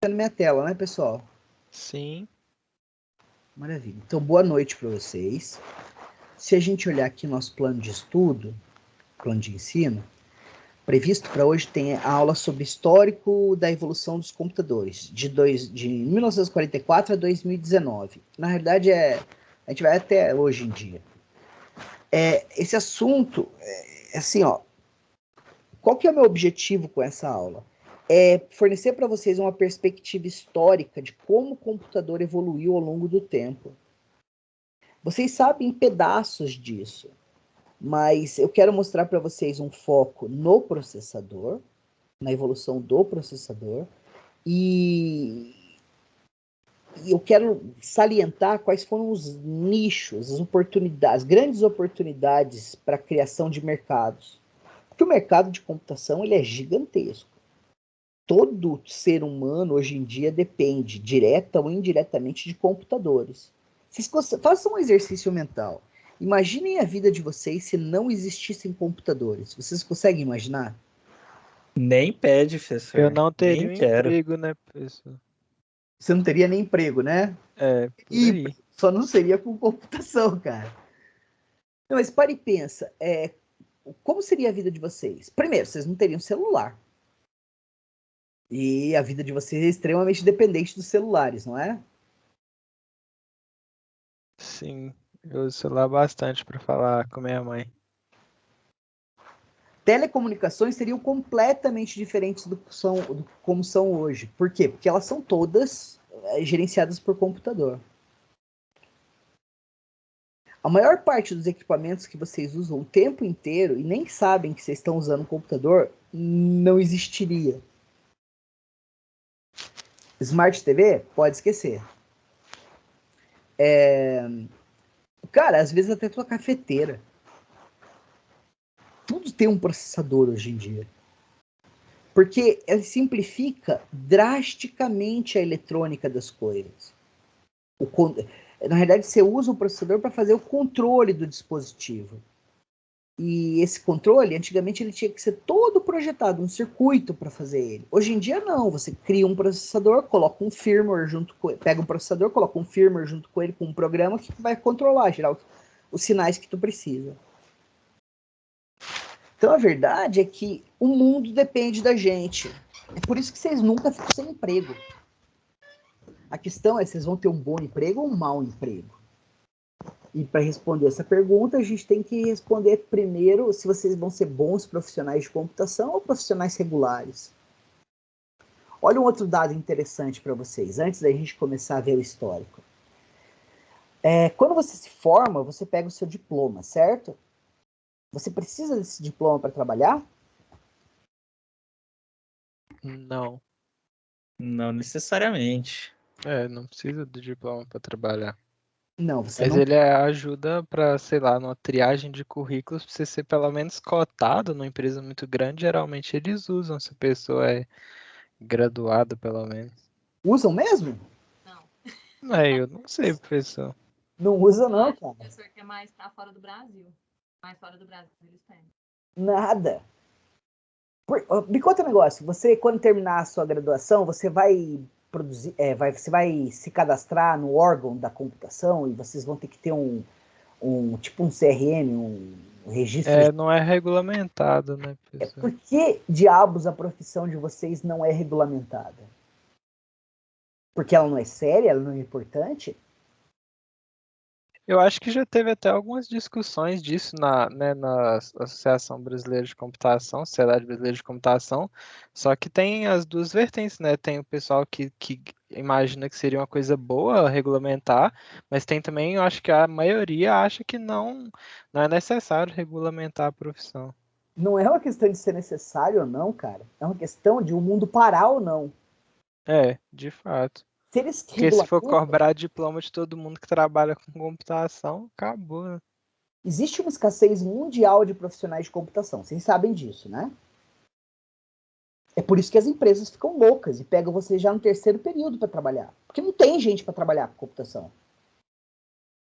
na minha tela, né, pessoal? Sim. Maravilha. Então, boa noite para vocês. Se a gente olhar aqui nosso plano de estudo, plano de ensino, previsto para hoje tem a aula sobre histórico da evolução dos computadores, de 1944 a 2019. Na realidade, a gente vai até hoje em dia. Esse assunto, assim, ó, qual que é o meu objetivo com essa aula? É fornecer para vocês uma perspectiva histórica de como o computador evoluiu ao longo do tempo. Vocês sabem pedaços disso, mas eu quero mostrar para vocês um foco no processador, na evolução do processador, e eu quero salientar quais foram os nichos, as oportunidades, as grandes oportunidades para a criação de mercados. Porque o mercado de computação ele é gigantesco. Todo ser humano hoje em dia depende, direta ou indiretamente, de computadores. Façam um exercício mental. Imaginem a vida de vocês se não existissem computadores. Vocês conseguem imaginar? Nem pede, professor. Eu não teria Nem um quero. emprego, né, professor? Você não teria nem emprego, né? Por aí. Só não seria com computação, cara. Não, mas para e pensa. Como seria a vida de vocês? Primeiro, vocês não teriam celular. E a vida de vocês é extremamente dependente dos celulares, não é? Sim, eu uso o celular bastante para falar com minha mãe. Telecomunicações seriam completamente diferentes do como são hoje. Por quê? Porque elas são todas gerenciadas por computador. A maior parte dos equipamentos que vocês usam o tempo inteiro e nem sabem que vocês estão usando um computador não existiria. Smart TV? Pode esquecer. Cara, às vezes até tua cafeteira. Tudo tem um processador hoje em dia. Porque ele simplifica drasticamente a eletrônica das coisas. Na realidade, você usa o processador para fazer o controle do dispositivo. E esse controle, antigamente, ele tinha que ser todo projetado, um circuito para fazer ele. Hoje em dia, não. Você cria um processador, coloca um firmware junto com ele, pega um processador, coloca um firmware junto com ele, com um programa que vai controlar, gerar os sinais que tu precisa. Então, a verdade é que o mundo depende da gente. É por isso que vocês nunca ficam sem emprego. A questão é se vocês vão ter um bom emprego ou um mau emprego. E para responder essa pergunta, a gente tem que responder primeiro se vocês vão ser bons profissionais de computação ou profissionais regulares. Olha um outro dado interessante para vocês, antes da gente começar a ver o histórico. Quando você se forma, você pega o seu diploma, certo? Você precisa desse diploma para trabalhar? Não. Não necessariamente. Não precisa do diploma para trabalhar. Não, você Mas não. ele ajuda para, sei lá, numa triagem de currículos, para você ser pelo menos cotado numa empresa muito grande. Geralmente eles usam se a pessoa é graduada, pelo menos. Usam mesmo? Eu não sei, professor. Não usa não, cara. O professor quer mais para fora do Brasil. Mais fora do Brasil eles têm. Nada. Me conta um negócio. Você, quando terminar a sua graduação, você vai produzir, você vai se cadastrar no órgão da computação e vocês vão ter que ter tipo um CRM, um registro. Não é regulamentado, né, professor? Por que diabos a profissão de vocês não é regulamentada? Porque ela não é séria, ela não é importante? Eu acho que já teve até algumas discussões disso na Associação Brasileira de Computação, Sociedade Brasileira de Computação, só que tem as duas vertentes, né? Tem o pessoal que imagina que seria uma coisa boa regulamentar, mas tem também, eu acho que a maioria acha que não é necessário regulamentar a profissão. Não é uma questão de ser necessário ou não, cara. É uma questão de o mundo parar ou não. De fato. Se eles Porque se for cobrar diploma de todo mundo que trabalha com computação, acabou, né? Existe uma escassez mundial de profissionais de computação. Vocês sabem disso, né? É por isso que as empresas ficam loucas e pegam vocês já no terceiro período para trabalhar. Porque não tem gente para trabalhar com computação.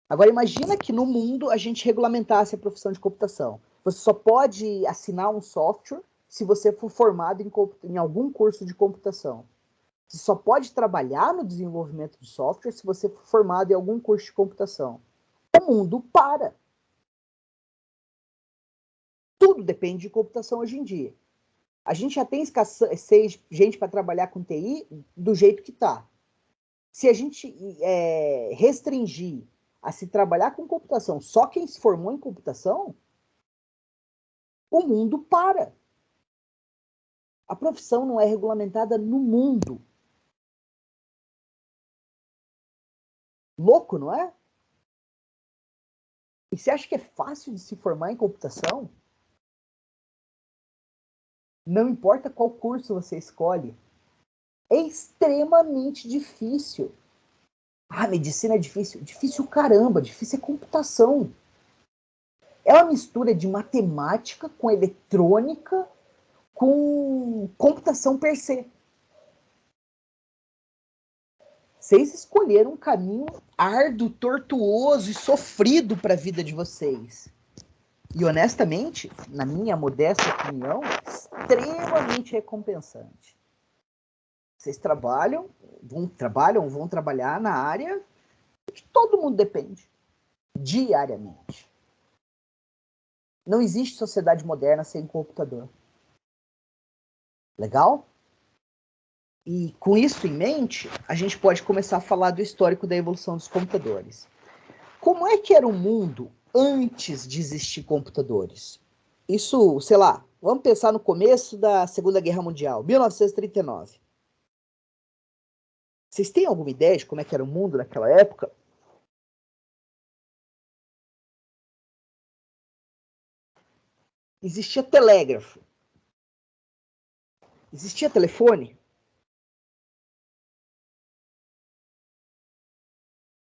Agora imagina que no mundo a gente regulamentasse a profissão de computação. Você só pode assinar um software se você for formado em algum curso de computação. Você só pode trabalhar no desenvolvimento de software se você for formado em algum curso de computação. O mundo para. Tudo depende de computação hoje em dia. A gente já tem escassez de gente para trabalhar com TI do jeito que está. Se a gente restringir a se trabalhar com computação só quem se formou em computação, o mundo para. A profissão não é regulamentada no mundo. Louco, não é? E você acha que é fácil de se formar em computação? Não importa qual curso você escolhe. É extremamente difícil. Ah, medicina é difícil. Difícil caramba, difícil é computação. É uma mistura de matemática com eletrônica com computação per se. Vocês escolheram um caminho árduo, tortuoso e sofrido para a vida de vocês. E honestamente, na minha modesta opinião, extremamente recompensante. Vocês vão trabalhar na área que todo mundo depende, diariamente. Não existe sociedade moderna sem computador. Legal? E com isso em mente, a gente pode começar a falar do histórico da evolução dos computadores. Como é que era o mundo antes de existir computadores? Isso, sei lá, vamos pensar no começo da Segunda Guerra Mundial, 1939. Vocês têm alguma ideia de como é que era o mundo naquela época? Existia telégrafo. Existia telefone.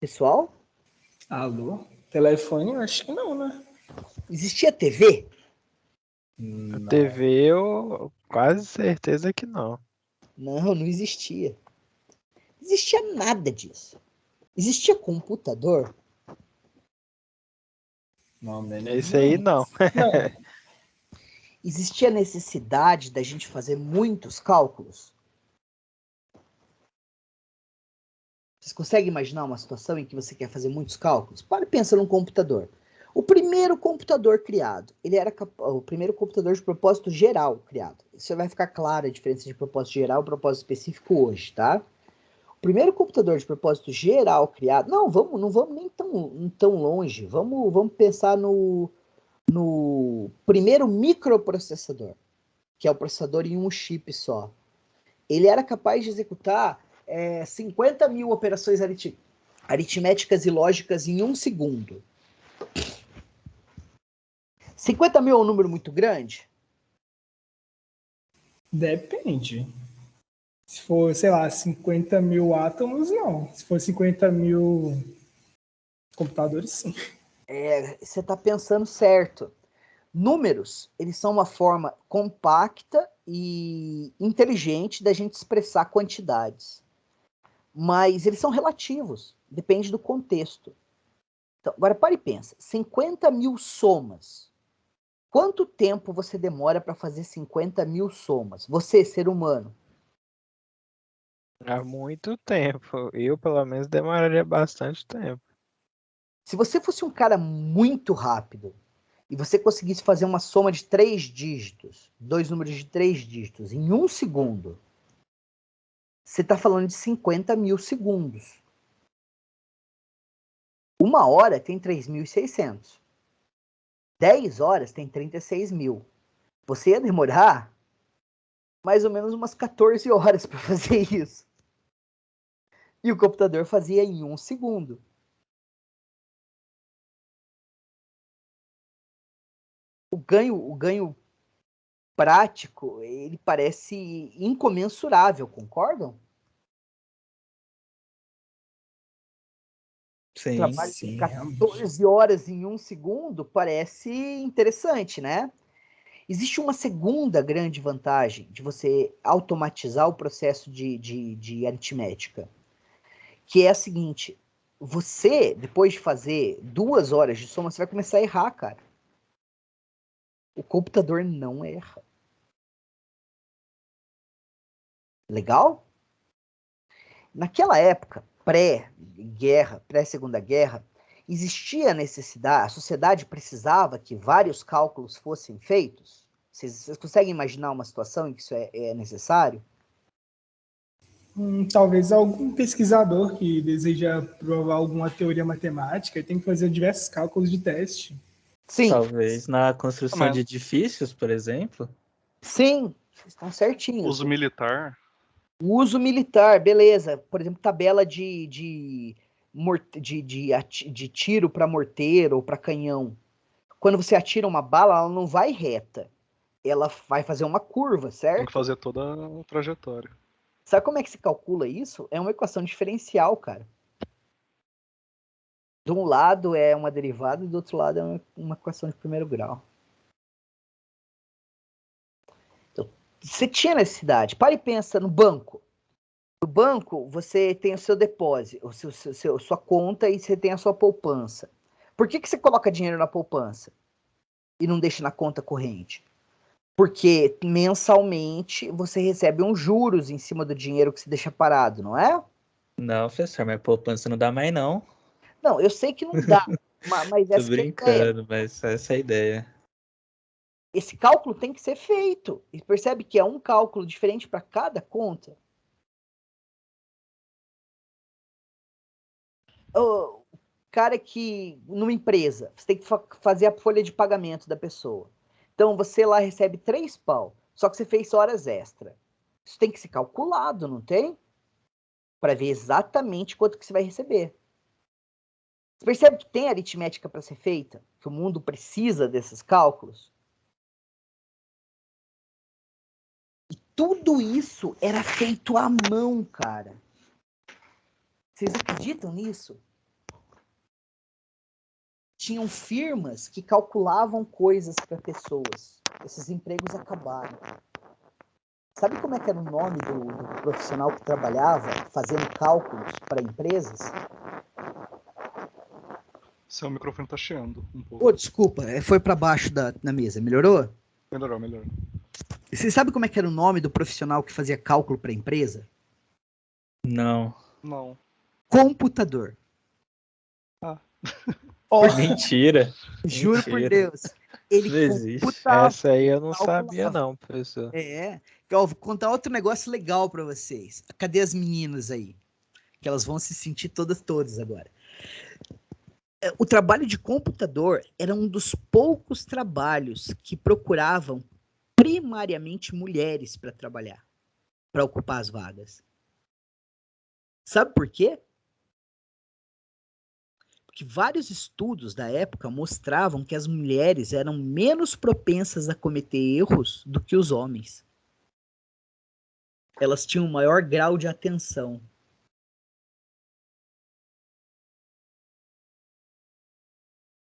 Pessoal? Alô? Telefone? Eu acho que não, né? Existia TV? A Não. TV eu quase certeza que não. Não, não existia. Não existia nada disso. Existia computador? Não, menos Esse aí não. Não. Existia necessidade da gente fazer muitos cálculos? Vocês conseguem imaginar uma situação em que você quer fazer muitos cálculos? Para e pensa num computador. O primeiro computador criado, ele era o primeiro computador de propósito geral criado. Isso vai ficar claro a diferença de propósito geral e propósito específico hoje, tá? O primeiro computador de propósito geral criado... Não vamos nem tão longe. Vamos pensar no primeiro microprocessador, que é o processador em um chip só. Ele era capaz de executar 50 mil operações aritméticas e lógicas em um segundo. 50 mil é um número muito grande? Depende. Se for, sei lá, 50 mil átomos, não. Se for 50 mil computadores, sim. Você está pensando certo. Números, eles são uma forma compacta e inteligente da gente expressar quantidades. Mas eles são relativos, depende do contexto. Então, agora, para e pensa. 50 mil somas. Quanto tempo você demora para fazer 50 mil somas? Você, ser humano. Há muito tempo. Eu, pelo menos, demoraria bastante tempo. Se você fosse um cara muito rápido e você conseguisse fazer uma soma de 3 dígitos, dois números de 3 dígitos, em um segundo, você está falando de 50 mil segundos. Uma hora tem 3.600. 10 horas tem 36 mil. Você ia demorar mais ou menos umas 14 horas para fazer isso. E o computador fazia em um segundo. O ganho prático, ele parece incomensurável, concordam? Sim, Trabalho de sim. 14 horas em um segundo parece interessante, né? Existe uma segunda grande vantagem de você automatizar o processo de aritmética, que é a seguinte: você, depois de fazer 2 horas de soma, você vai começar a errar, cara. O computador não erra. Legal? Naquela época, pré-guerra, pré-segunda guerra, existia a necessidade, a sociedade precisava que vários cálculos fossem feitos? Vocês conseguem imaginar uma situação em que isso é necessário? Talvez algum pesquisador que deseja provar alguma teoria matemática tem que fazer diversos cálculos de teste. Sim. Talvez na construção Mas- de edifícios, por exemplo. Sim, vocês estão certinhos. Uso militar. O uso militar, beleza. Por exemplo, tabela de tiro para morteiro ou para canhão. Quando você atira uma bala, ela não vai reta. Ela vai fazer uma curva, Tem certo? que fazer toda a trajetória. Sabe como é que se calcula isso? É uma equação diferencial, cara. De um lado é uma derivada e do outro lado é uma equação de primeiro grau. Então, você tinha necessidade. Para e pensa no banco. No banco, você tem o seu depósito, sua conta e você tem a sua poupança. Por que você coloca dinheiro na poupança e não deixa na conta corrente? Porque mensalmente você recebe uns juros em cima do dinheiro que você deixa parado, não é? Não, professor, mas poupança não dá mais, não. Não, eu sei que não dá, mas Tô essa que é a ideia. brincando, mas essa é a ideia. Esse cálculo tem que ser feito. E percebe que é um cálculo diferente para cada conta? O cara que, numa empresa, você tem que fazer a folha de pagamento da pessoa. Então, você lá recebe 3 pau, só que você fez horas extra. Isso tem que ser calculado, não tem? Para ver exatamente quanto que você vai receber. Você percebe que tem aritmética para ser feita? Que o mundo precisa desses cálculos? E tudo isso era feito à mão, cara. Vocês acreditam nisso? Tinham firmas que calculavam coisas para pessoas. Esses empregos acabaram. Sabe como é que era o nome do profissional que trabalhava fazendo cálculos para empresas? Seu microfone tá chiando um pouco. Oh, desculpa, foi para baixo da mesa. Melhorou? Melhorou, melhorou. Você sabe como é que era o nome do profissional que fazia cálculo para empresa? Não. Não. Computador. Mentira. Juro por Mentira. Deus. Ele Não existe. computava. Essa aí eu não calculava. sabia não, professor. Ó, vou contar outro negócio legal para vocês. Cadê as meninas aí? Que elas vão se sentir todas agora. O trabalho de computador era um dos poucos trabalhos que procuravam primariamente mulheres para trabalhar, para ocupar as vagas. Sabe por quê? Porque vários estudos da época mostravam que as mulheres eram menos propensas a cometer erros do que os homens. Elas tinham um maior grau de atenção.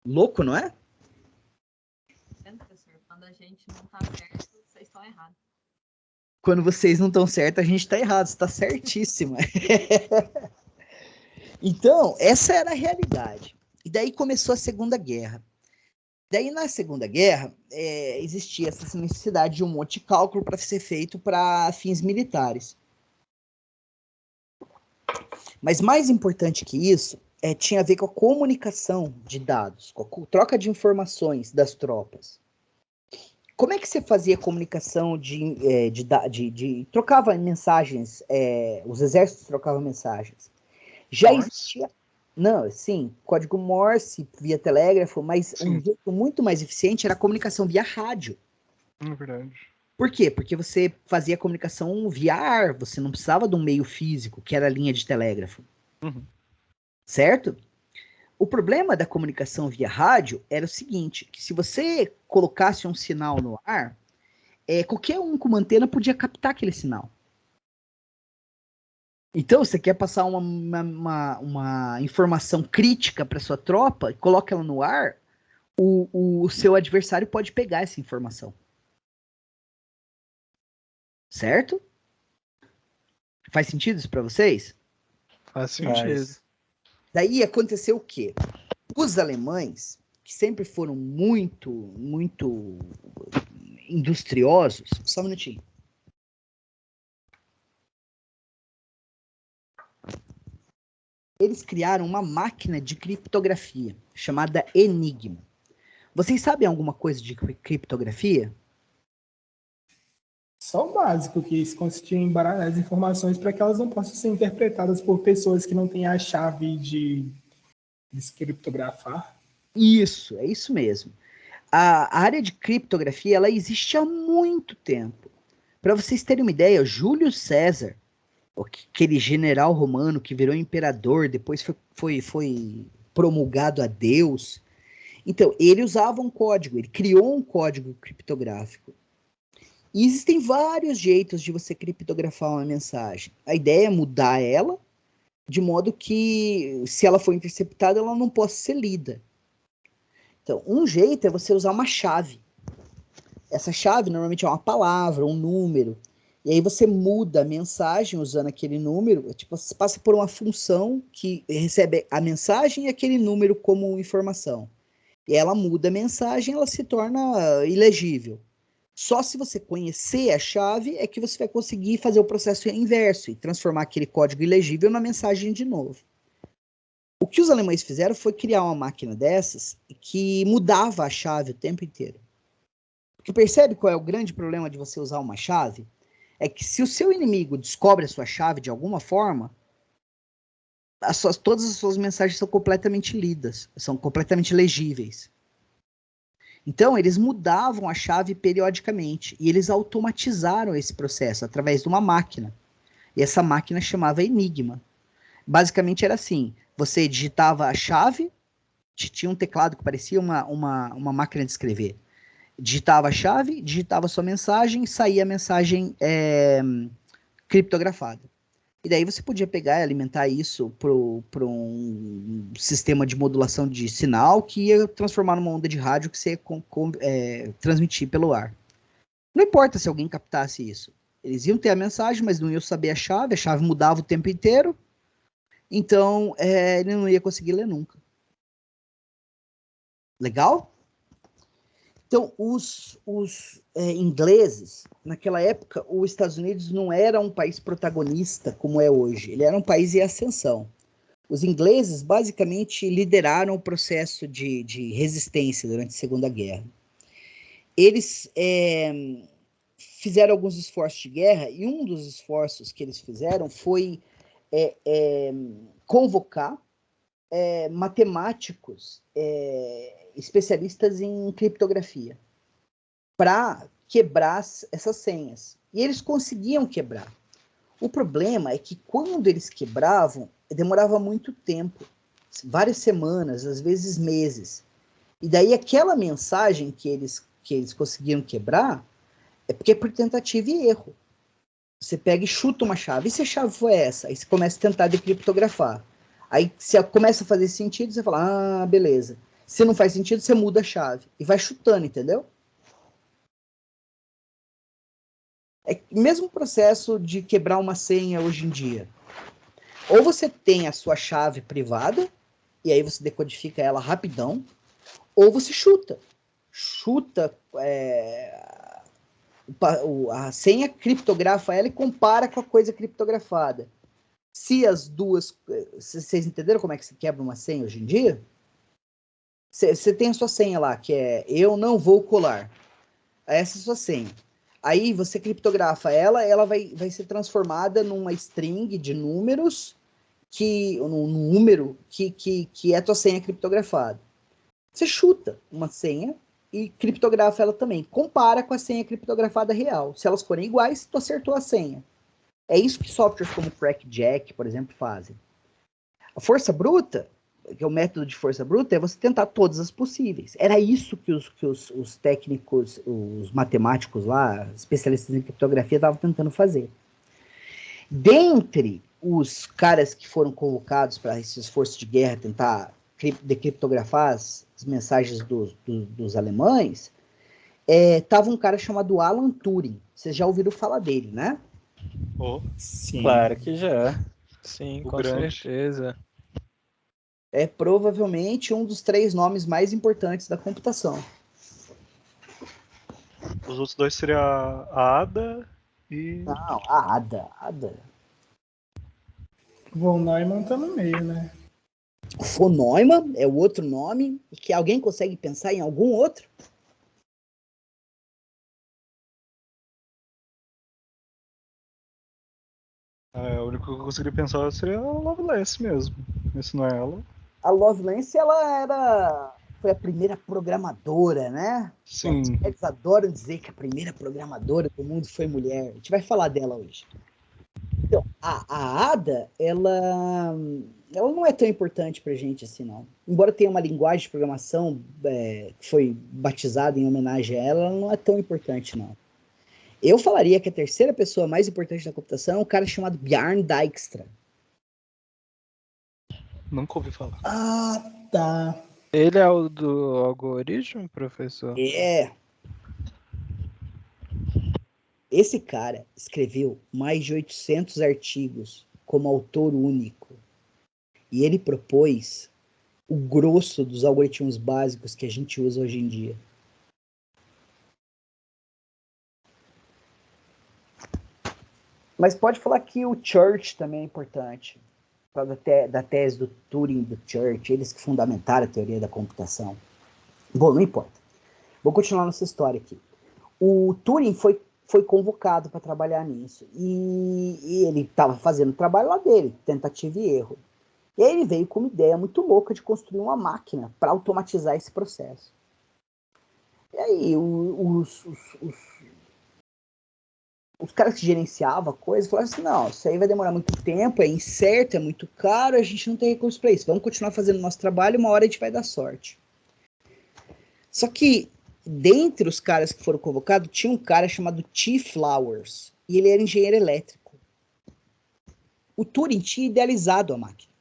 Louco, não é? Professor, quando a gente não tá certo, vocês estão errados. Quando vocês não estão certos, a gente está errado. Você está certíssima. Então, essa era a realidade. E daí começou a Segunda Guerra. Daí, na Segunda Guerra, existia essa necessidade de um monte de cálculo para ser feito para fins militares. Mas mais importante que isso, tinha a ver com a comunicação de dados, com a troca de informações das tropas. Como é que você fazia comunicação trocava mensagens, os exércitos trocavam mensagens? Já Morse? existia... Não, sim, código Morse via telégrafo, mas um jeito muito mais eficiente era a comunicação via rádio. É verdade. Por quê? Porque você fazia comunicação via ar, você não precisava de um meio físico, que era a linha de telégrafo. Uhum. Certo? O problema da comunicação via rádio era o seguinte, que se você colocasse um sinal no ar, qualquer um com uma antena podia captar aquele sinal. Então, você quer passar uma informação crítica para sua tropa, coloca ela no ar, o seu adversário pode pegar essa informação. Certo? Faz sentido isso para vocês? Faz sentido. Daí aconteceu o quê? Os alemães, que sempre foram muito, muito industriosos... Só um minutinho. eles criaram uma máquina de criptografia chamada Enigma. Vocês sabem alguma coisa de criptografia? Só o básico, que isso consistia em embaralhar as informações para que elas não possam ser interpretadas por pessoas que não têm a chave de descriptografar. Isso, é isso mesmo. A área de criptografia, ela existe há muito tempo. Para vocês terem uma ideia, Júlio César, aquele general romano que virou imperador, depois foi promulgado a Deus. Então, ele usava um código, ele criou um código criptográfico. E existem vários jeitos de você criptografar uma mensagem. A ideia é mudar ela, de modo que, se ela for interceptada, ela não possa ser lida. Então, um jeito é você usar uma chave. Essa chave normalmente é uma palavra, um número. E aí você muda a mensagem usando aquele número. Tipo, você passa por uma função que recebe a mensagem e aquele número como informação. E ela muda a mensagem, ela se torna ilegível. Só se você conhecer a chave é que você vai conseguir fazer o processo inverso e transformar aquele código ilegível na mensagem de novo. O que os alemães fizeram foi criar uma máquina dessas que mudava a chave o tempo inteiro. Porque percebe qual é o grande problema de você usar uma chave? É que se o seu inimigo descobre a sua chave de alguma forma, todas as suas mensagens são completamente lidas, são completamente legíveis. Então, eles mudavam a chave periodicamente e eles automatizaram esse processo através de uma máquina. E essa máquina chamava Enigma. Basicamente era assim, você digitava a chave, tinha um teclado que parecia uma máquina de escrever. Digitava a chave, digitava a sua mensagem, saía a mensagem criptografada. E daí você podia pegar e alimentar isso para um sistema de modulação de sinal que ia transformar numa onda de rádio que você ia transmitir pelo ar. Não importa se alguém captasse isso. Eles iam ter a mensagem, mas não iam saber a chave mudava o tempo inteiro, então ele não ia conseguir ler nunca. Legal? Então, os ingleses, naquela época, os Estados Unidos não era um país protagonista como é hoje, ele era um país em ascensão. Os ingleses, basicamente, lideraram o processo de resistência durante a Segunda Guerra. Eles fizeram alguns esforços de guerra, e um dos esforços que eles fizeram foi convocar matemáticos especialistas em criptografia para quebrar essas senhas. E eles conseguiam quebrar. O problema é que quando eles quebravam, demorava muito tempo, várias semanas, às vezes meses. E daí aquela mensagem que eles conseguiram quebrar é porque é por tentativa e erro. Você pega e chuta uma chave. E se a chave for essa? Aí você começa a tentar decriptografar. Aí se começa a fazer sentido, você fala, beleza. Se não faz sentido, você muda a chave. E vai chutando, entendeu? É o mesmo processo de quebrar uma senha hoje em dia. Ou você tem a sua chave privada, e aí você decodifica ela rapidão, ou você chuta. Chuta a senha, criptografa ela e compara com a coisa criptografada. Se as duas... Vocês entenderam como é que se quebra uma senha hoje em dia? Você tem a sua senha lá, que é eu não vou colar. Essa é a sua senha. Aí você criptografa ela vai ser transformada numa string de números, num número que é a tua senha criptografada. Você chuta uma senha e criptografa ela também. Compara com a senha criptografada real. Se elas forem iguais, tu acertou a senha. É isso que softwares como Crackjack, por exemplo, fazem. A força bruta, que é o método de força bruta, é você tentar todas as possíveis. Era isso que os técnicos, os matemáticos lá, especialistas em criptografia, estavam tentando fazer. Dentre os caras que foram convocados para esse esforço de guerra, tentar decriptografar as mensagens dos alemães, estava um cara chamado Alan Turing. Vocês já ouviram falar dele, né? Sim. Claro que já. Sim, O com grande. certeza. É provavelmente um dos 3 nomes mais importantes da computação. Os outros dois seriam a Ada e. Não, a Ada. Von Neumann tá no meio, né? von Neumann é o outro nome, e que alguém consegue pensar em algum outro? O único que eu conseguiria pensar seria a Lovelace mesmo. Esse não é ela. A Lovelace, foi a primeira programadora, né? Sim. Eles adoram dizer que a primeira programadora do mundo foi mulher. A gente vai falar dela hoje. Então, a Ada, ela não é tão importante pra gente assim, não. Embora tenha uma linguagem de programação que foi batizada em homenagem a ela não é tão importante, não. Eu falaria que a terceira pessoa mais importante da computação é um cara chamado Bjarne Dijkstra. Nunca ouvi falar. Ah, tá. Ele é o do algoritmo, professor? É. Esse cara escreveu mais de 800 artigos como autor único. E ele propôs o grosso dos algoritmos básicos que a gente usa hoje em dia. Mas pode falar que o Church também é importante. Da tese do Turing do Church, eles que fundamentaram a teoria da computação. Bom, não importa. Vou continuar nessa história aqui. O Turing foi convocado para trabalhar nisso. E ele estava fazendo o trabalho lá dele, tentativa e erro. E aí ele veio com uma ideia muito louca de construir uma máquina para automatizar esse processo. E aí os caras que gerenciavam a coisa falaram assim, não, isso aí vai demorar muito tempo, é incerto, é muito caro, a gente não tem recurso para isso. Vamos continuar fazendo o nosso trabalho, uma hora a gente vai dar sorte. Só que, dentre os caras que foram convocados, tinha um cara chamado T. Flowers, e ele era engenheiro elétrico. O Turing tinha idealizado a máquina.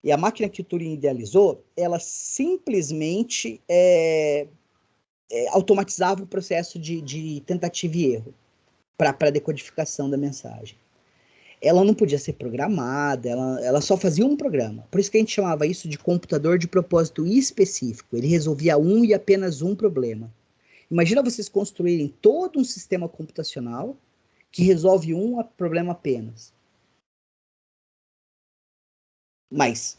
E a máquina que o Turing idealizou, ela simplesmente automatizava o processo de tentativa e erro para a decodificação da mensagem. Ela não podia ser programada, ela só fazia um programa. Por isso que a gente chamava isso de computador de propósito específico. Ele resolvia um e apenas um problema. Imagina vocês construírem todo um sistema computacional que resolve um problema apenas. Mas,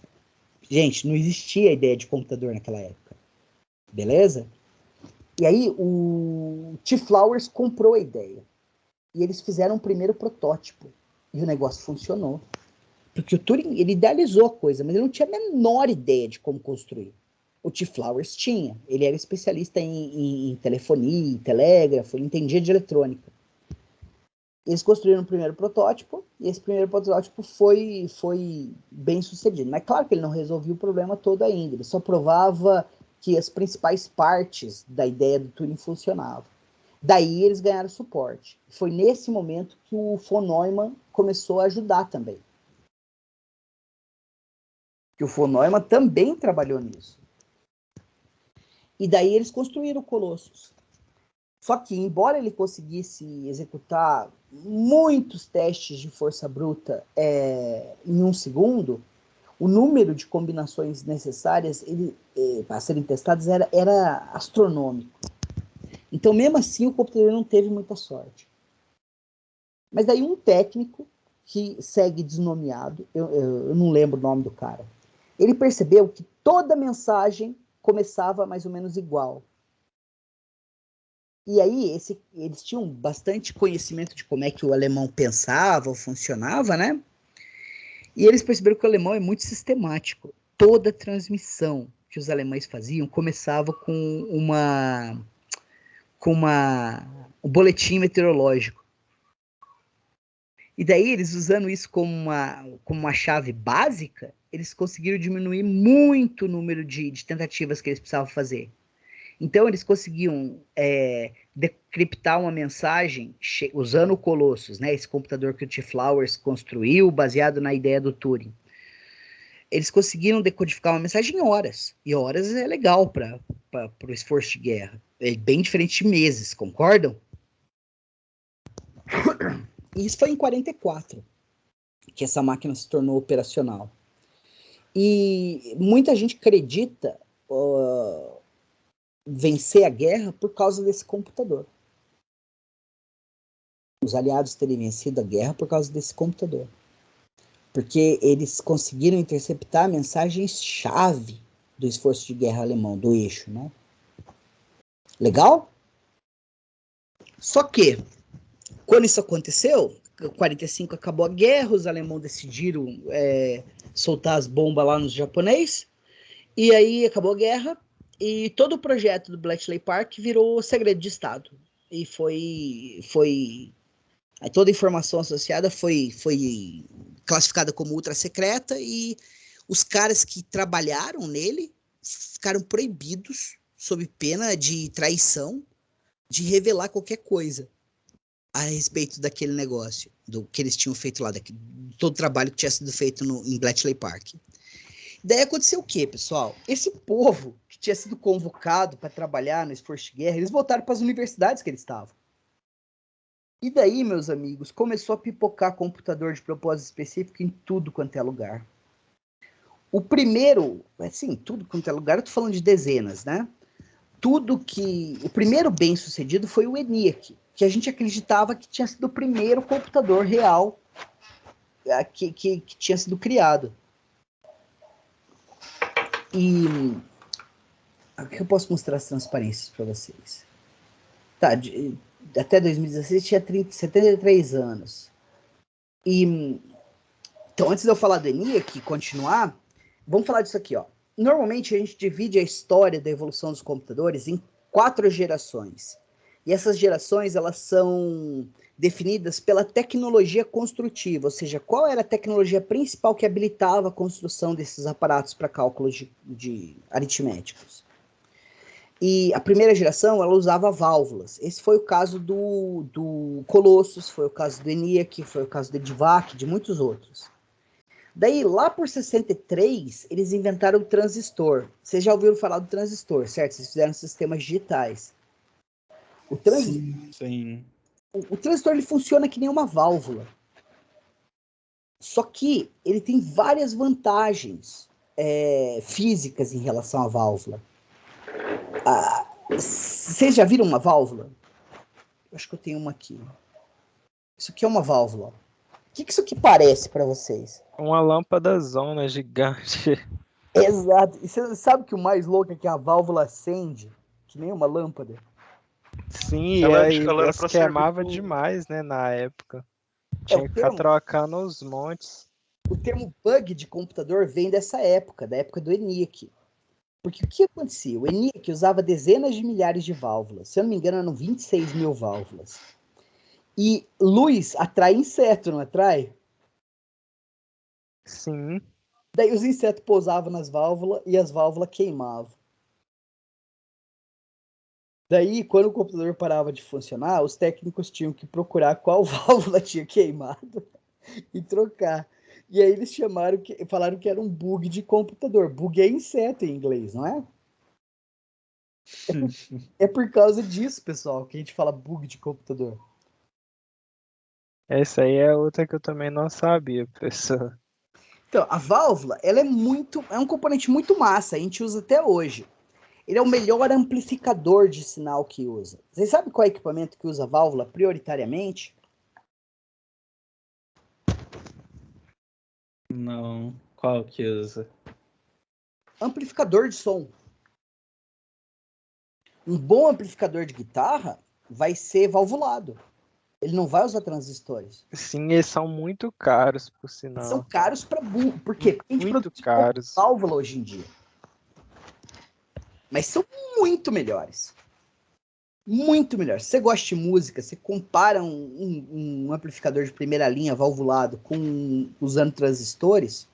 gente, não existia a ideia de computador naquela época. Beleza? E aí o T. Flowers comprou a ideia. E eles fizeram um primeiro protótipo. E o negócio funcionou. Porque o Turing, ele idealizou a coisa, mas ele não tinha a menor ideia de como construir. O T. Flowers tinha. Ele era especialista em telefonia, em telégrafo, ele entendia de eletrônica. Eles construíram o primeiro protótipo, e esse primeiro protótipo foi bem sucedido. Mas claro que ele não resolvia o problema todo ainda. Ele só provava que as principais partes da ideia do Turing funcionavam. Daí eles ganharam suporte. Foi nesse momento que o von Neumann começou a ajudar também. Que o von Neumann também trabalhou nisso. E daí eles construíram o Colossus. Só que, embora ele conseguisse executar muitos testes de força bruta em um segundo, o número de combinações necessárias para serem testadas era astronômico. Então, mesmo assim, o computador não teve muita sorte. Mas daí um técnico que segue desnomeado, eu não lembro o nome do cara, ele percebeu que toda mensagem começava mais ou menos igual. E aí, eles tinham bastante conhecimento de como é que o alemão pensava ou funcionava, né? E eles perceberam que o alemão é muito sistemático. Toda transmissão que os alemães faziam começava com um boletim meteorológico. E daí, eles usando isso como uma chave básica, eles conseguiram diminuir muito o número de tentativas que eles precisavam fazer. Então, eles conseguiam decriptar uma mensagem usando o Colossus, né, esse computador que o T. Flowers construiu, baseado na ideia do Turing. Eles conseguiram decodificar uma mensagem em horas. E horas é legal para o esforço de guerra. É bem diferente de meses, concordam? E isso foi em 1944 que essa máquina se tornou operacional. E muita gente acredita vencer a guerra por causa desse computador. Os aliados terem vencido a guerra por causa desse computador. porque eles conseguiram interceptar mensagens-chave do esforço de guerra alemão, do eixo, né? Legal? Só que, quando isso aconteceu, em 45 acabou a guerra, os alemães decidiram soltar as bombas lá nos japoneses, e aí acabou a guerra, e todo o projeto do Bletchley Park virou segredo de Estado. E aí toda a informação associada foi classificada como ultra secreta, e os caras que trabalharam nele ficaram proibidos, sob pena de traição, de revelar qualquer coisa a respeito daquele negócio, do que eles tinham feito lá, todo o trabalho que tinha sido feito em Bletchley Park. Daí aconteceu o quê, pessoal? Esse povo que tinha sido convocado para trabalhar no esforço de guerra, eles voltaram para as universidades que eles estavam. E daí, meus amigos, começou a pipocar computador de propósito específico em tudo quanto é lugar. O primeiro, assim, tudo quanto é lugar, eu tô falando de dezenas, né? O primeiro bem sucedido foi o ENIAC, que a gente acreditava que tinha sido o primeiro computador real que tinha sido criado. E aqui eu posso mostrar as transparências para vocês. Tá, até 2016 tinha 73 anos. Então, antes de eu falar do ENIAC e continuar, vamos falar disso aqui, ó. Normalmente a gente divide a história da evolução dos computadores em 4 gerações. E essas gerações, elas são definidas pela tecnologia construtiva, ou seja, qual era a tecnologia principal que habilitava a construção desses aparatos para cálculos de aritméticos. E a primeira geração, ela usava válvulas. Esse foi o caso do Colossus, foi o caso do ENIAC, foi o caso do EDIVAC, de muitos outros. Daí, lá por 63, eles inventaram o transistor. Vocês já ouviram falar do transistor, certo? Vocês fizeram sistemas digitais. Sim. O transistor, ele funciona que nem uma válvula. Só que ele tem várias vantagens físicas em relação à válvula. Vocês já viram uma válvula? Eu acho que eu tenho uma aqui. Isso aqui é uma válvula. O que isso aqui parece para vocês? Uma lâmpada zona gigante. Exato. E você sabe que o mais louco é que a válvula acende, que nem uma lâmpada? Sim, Ela aí era pra queimava servir demais, né, na época. Tinha que ficar termo- trocando os montes. O termo bug de computador vem dessa época, da época do ENIAC. Porque o que acontecia? O ENIAC usava dezenas de milhares de válvulas. Se eu não me engano, eram 26 mil válvulas. E luz atrai inseto, não atrai? Sim. Daí os insetos pousavam nas válvulas e as válvulas queimavam. Daí, quando o computador parava de funcionar, os técnicos tinham que procurar qual válvula tinha queimado e trocar. E aí eles falaram que era um bug de computador. Bug é inseto em inglês, não é? É por causa disso, pessoal, que a gente fala bug de computador. Essa aí é outra que eu também não sabia, professor. Então, a válvula, ela é um componente muito massa, a gente usa até hoje. Ele é o melhor amplificador de sinal que usa. Vocês sabem qual é o equipamento que usa válvula prioritariamente? Não. Qual que usa? Amplificador de som. Um bom amplificador de guitarra vai ser valvulado. Ele não vai usar transistores. Sim, eles são muito caros, por sinal. São caros para burro. Por quê? Porque a gente Muito produz caros. válvula hoje em dia. Mas são muito melhores. Muito melhor. Se você gosta de música, você compara um amplificador de primeira linha valvulado usando transistores.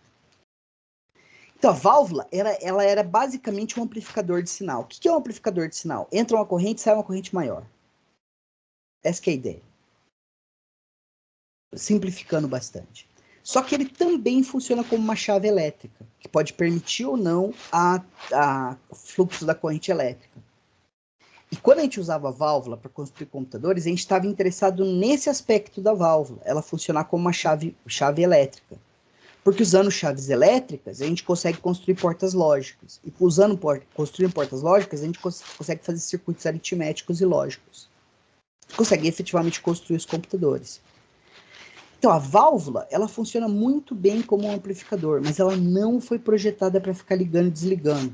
Então, a válvula, ela era basicamente um amplificador de sinal. O que é um amplificador de sinal? Entra uma corrente, sai uma corrente maior. Essa que é a ideia. Simplificando bastante. Só que ele também funciona como uma chave elétrica, que pode permitir ou não o fluxo da corrente elétrica. E quando a gente usava a válvula para construir computadores, a gente estava interessado nesse aspecto da válvula, ela funcionar como uma chave elétrica. Porque usando chaves elétricas, a gente consegue construir portas lógicas. E construindo portas lógicas, a gente consegue fazer circuitos aritméticos e lógicos. Consegue efetivamente construir os computadores. Então, a válvula, ela funciona muito bem como um amplificador, mas ela não foi projetada para ficar ligando e desligando.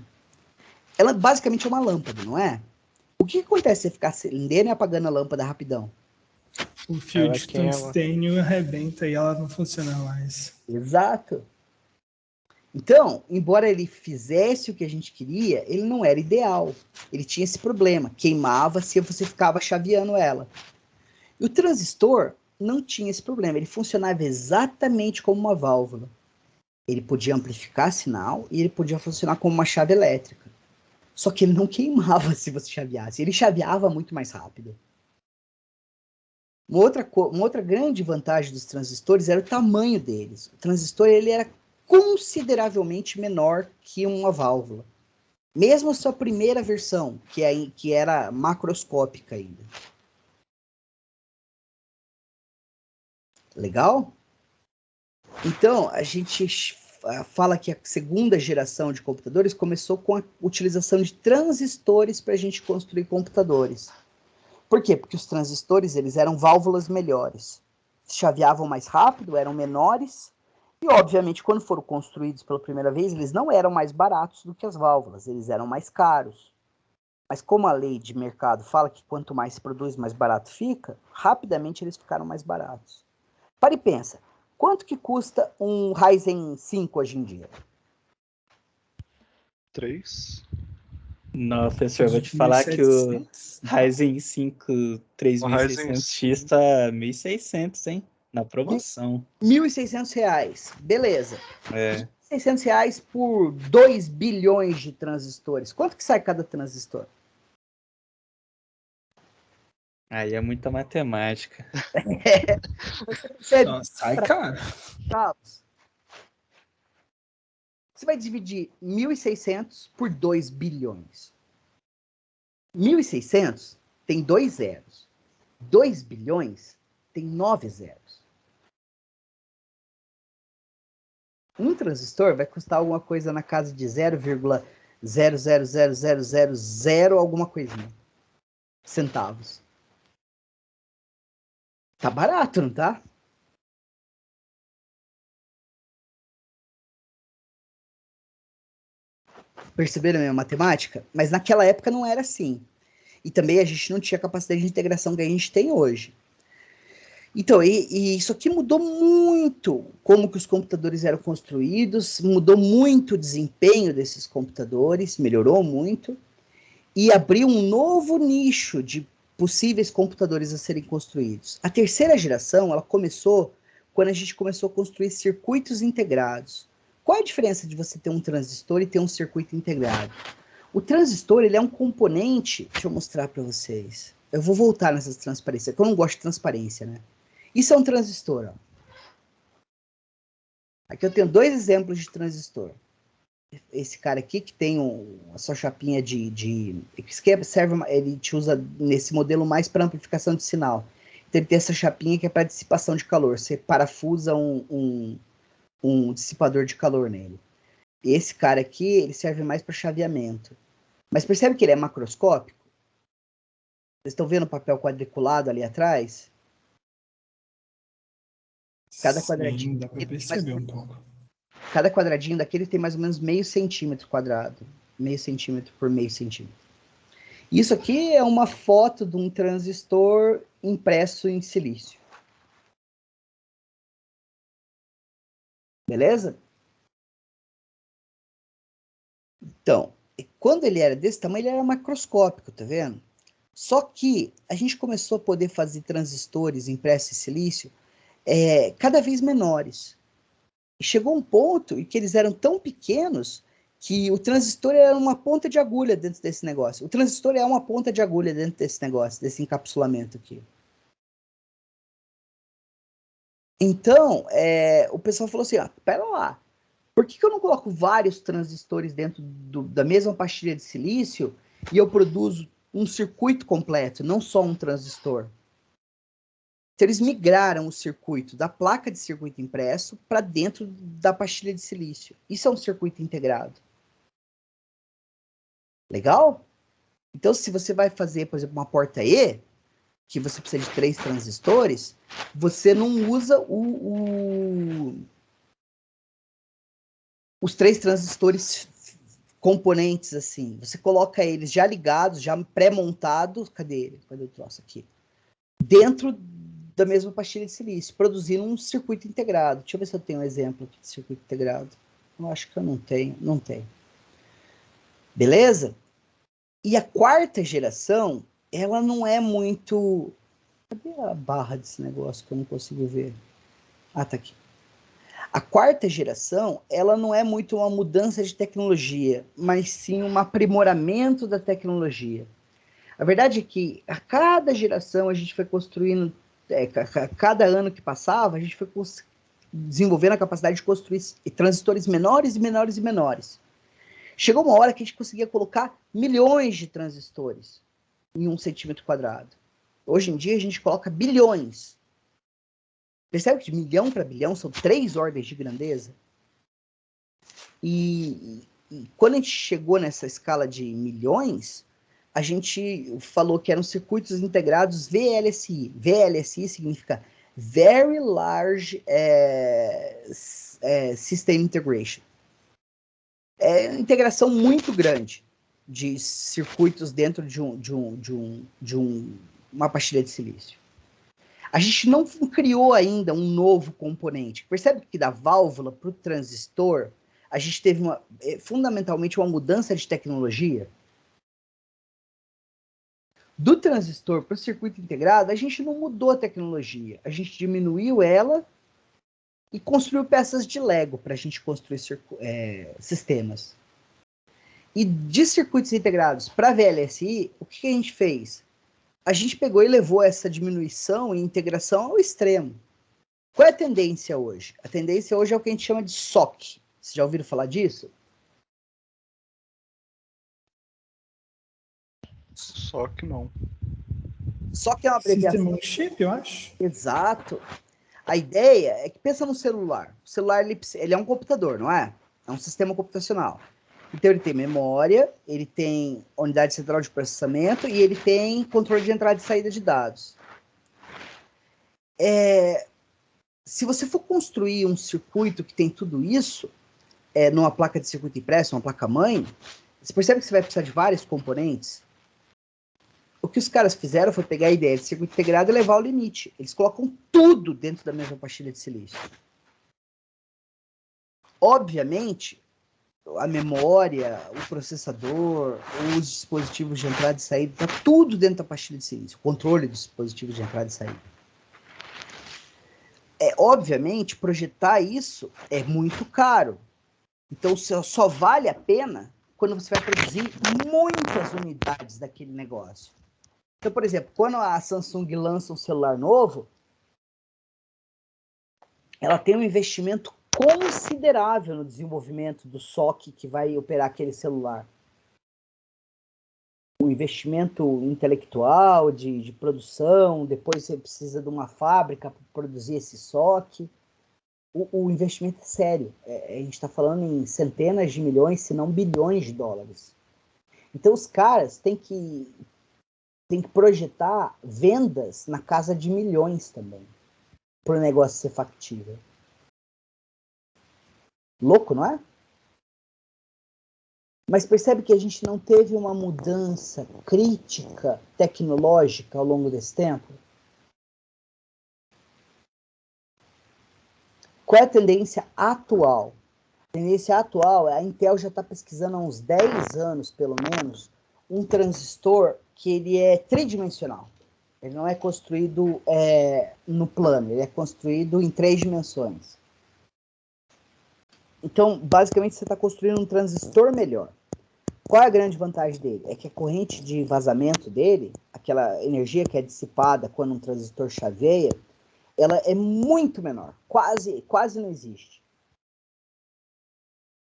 Ela basicamente é uma lâmpada, não é? O que acontece se você ficar acendendo e apagando a lâmpada rapidão? O fio Ela de queima. tungstênio arrebenta e ela não funciona mais. Exato. Então, embora ele fizesse o que a gente queria, ele não era ideal. Ele tinha esse problema, queimava se você ficava chaveando ela. E o transistor não tinha esse problema, ele funcionava exatamente como uma válvula. Ele podia amplificar sinal e ele podia funcionar como uma chave elétrica. Só que ele não queimava se você chaveasse, ele chaveava muito mais rápido. Uma outra grande vantagem dos transistores era o tamanho deles. O transistor ele era consideravelmente menor que uma válvula. Mesmo a sua primeira versão, que era macroscópica ainda. Legal? Então, a gente fala que a segunda geração de computadores começou com a utilização de transistores para a gente construir computadores. Por quê? Porque os transistores eles eram válvulas melhores. Chaveavam mais rápido, eram menores. E, obviamente, quando foram construídos pela primeira vez, eles não eram mais baratos do que as válvulas, eles eram mais caros. Mas como a lei de mercado fala que quanto mais se produz, mais barato fica, rapidamente eles ficaram mais baratos. Para e pensa, quanto que custa um Ryzen 5 hoje em dia? 3. Não, professor, eu vou te falar que o Ryzen 5 3600X tá 1.600, hein? Na promoção. R$1.600. Beleza. É. R$1.600 por 2 bilhões de transistores. Quanto que sai cada transistor? Aí é muita matemática. Sai caro. Você vai dividir 1.600 por 2 bilhões. 1.600 tem 2 zeros. 2 bilhões tem 9 zeros. Um transistor vai custar alguma coisa na casa de 0,000000 alguma coisinha. Centavos. Tá barato, não tá? Perceberam a minha matemática? Mas naquela época não era assim. E também a gente não tinha a capacidade de integração que a gente tem hoje. Então, e isso aqui mudou muito como que os computadores eram construídos, mudou muito o desempenho desses computadores, melhorou muito, e abriu um novo nicho de possíveis computadores a serem construídos. A terceira geração, ela começou quando a gente começou a construir circuitos integrados. Qual é a diferença de você ter um transistor e ter um circuito integrado? O transistor, ele é um componente, deixa eu mostrar para vocês. Eu vou voltar nessas transparências, porque eu não gosto de transparência, né? Isso é um transistor, ó. Aqui eu tenho 2 exemplos de transistor. Esse cara aqui que tem a sua chapinha ele te usa nesse modelo mais para amplificação de sinal. Então ele tem essa chapinha que é para dissipação de calor. Você parafusa um dissipador de calor nele. Esse cara aqui, ele serve mais para chaveamento. Mas percebe que ele é macroscópico? Vocês estão vendo o papel quadriculado ali atrás? Cada quadradinho. Sim, dá para perceber um pouco. Cada quadradinho daquele tem mais ou menos meio centímetro quadrado. Meio centímetro por meio centímetro. Isso aqui é uma foto de um transistor impresso em silício. Beleza? Então, quando ele era desse tamanho, ele era macroscópico, tá vendo? Só que a gente começou a poder fazer transistores impressos em silício cada vez menores. E chegou um ponto em que eles eram tão pequenos que o transistor era uma ponta de agulha dentro desse negócio. O transistor é uma ponta de agulha dentro desse negócio, desse encapsulamento aqui. Então, o pessoal falou assim, pera lá, por que eu não coloco vários transistores dentro da mesma pastilha de silício e eu produzo um circuito completo, não só um transistor? Então, eles migraram o circuito da placa de circuito impresso para dentro da pastilha de silício. Isso é um circuito integrado. Legal? Então, se você vai fazer, por exemplo, uma porta E, que você precisa de 3 transistores, você não usa os 3 transistores componentes assim. Você coloca eles já ligados, já pré-montados. Cadê ele? Cadê o troço aqui? Dentro da mesma pastilha de silício, produzindo um circuito integrado. Deixa eu ver se eu tenho um exemplo aqui de circuito integrado. Eu acho que eu não tenho. Não tenho. Beleza? E a 4ª geração, ela não é muito... Cadê a barra desse negócio que eu não consigo ver? Ah, tá aqui. A 4ª geração, ela não é muito uma mudança de tecnologia, mas sim um aprimoramento da tecnologia. A verdade é que a cada geração a gente foi construindo, cada ano que passava, a gente foi desenvolvendo a capacidade de construir transistores menores e menores e menores. Chegou uma hora que a gente conseguia colocar milhões de transistores em 1 centímetro quadrado. Hoje em dia a gente coloca bilhões. Percebe que de milhão para bilhão são 3 ordens de grandeza? E quando a gente chegou nessa escala de milhões, a gente falou que eram circuitos integrados VLSI. VLSI significa Very Large System Integration. É integração muito grande de circuitos dentro de uma pastilha de silício. A gente não criou ainda um novo componente. Percebe que da válvula para o transistor, a gente teve fundamentalmente uma mudança de tecnologia? Do transistor para o circuito integrado, a gente não mudou a tecnologia. A gente diminuiu ela e construiu peças de Lego para a gente construir sistemas. E de circuitos integrados para VLSI, o que a gente fez? A gente pegou e levou essa diminuição e integração ao extremo. Qual é a tendência hoje? A tendência hoje é o que a gente chama de SOC. Vocês já ouviram falar disso? SOC não. SOC é uma abreviação. System on Chip, eu acho. Exato. A ideia é que pensa no celular. O celular ele é um computador, não é? É um sistema computacional. Então ele tem memória, ele tem unidade central de processamento e ele tem controle de entrada e saída de dados. Se você for construir um circuito que tem tudo isso, numa placa de circuito impresso, uma placa-mãe, você percebe que você vai precisar de vários componentes? O que os caras fizeram foi pegar a ideia de circuito integrado e levar ao limite. Eles colocam tudo dentro da mesma pastilha de silício. Obviamente, a memória, o processador, os dispositivos de entrada e saída, está tudo dentro da pastilha de silício. O controle dos dispositivos de entrada e saída. Obviamente, projetar isso é muito caro. Então, só vale a pena quando você vai produzir muitas unidades daquele negócio. Então, por exemplo, quando a Samsung lança um celular novo, ela tem um investimento considerável no desenvolvimento do SOC que vai operar aquele celular. Um investimento intelectual, de produção, depois você precisa de uma fábrica para produzir esse SOC. O investimento é sério. A gente está falando em centenas de milhões, se não bilhões de dólares. Então os caras têm que projetar vendas na casa de milhões também, para o negócio ser factível. Louco, não é? Mas percebe que a gente não teve uma mudança crítica tecnológica ao longo desse tempo? Qual é a tendência atual? A tendência atual é a Intel já está pesquisando há uns 10 anos, pelo menos, um transistor que ele é tridimensional. Ele não é construído no plano, ele é construído em 3 dimensões. Então, basicamente, você está construindo um transistor melhor. Qual é a grande vantagem dele? É que a corrente de vazamento dele, aquela energia que é dissipada quando um transistor chaveia, ela é muito menor, quase não existe.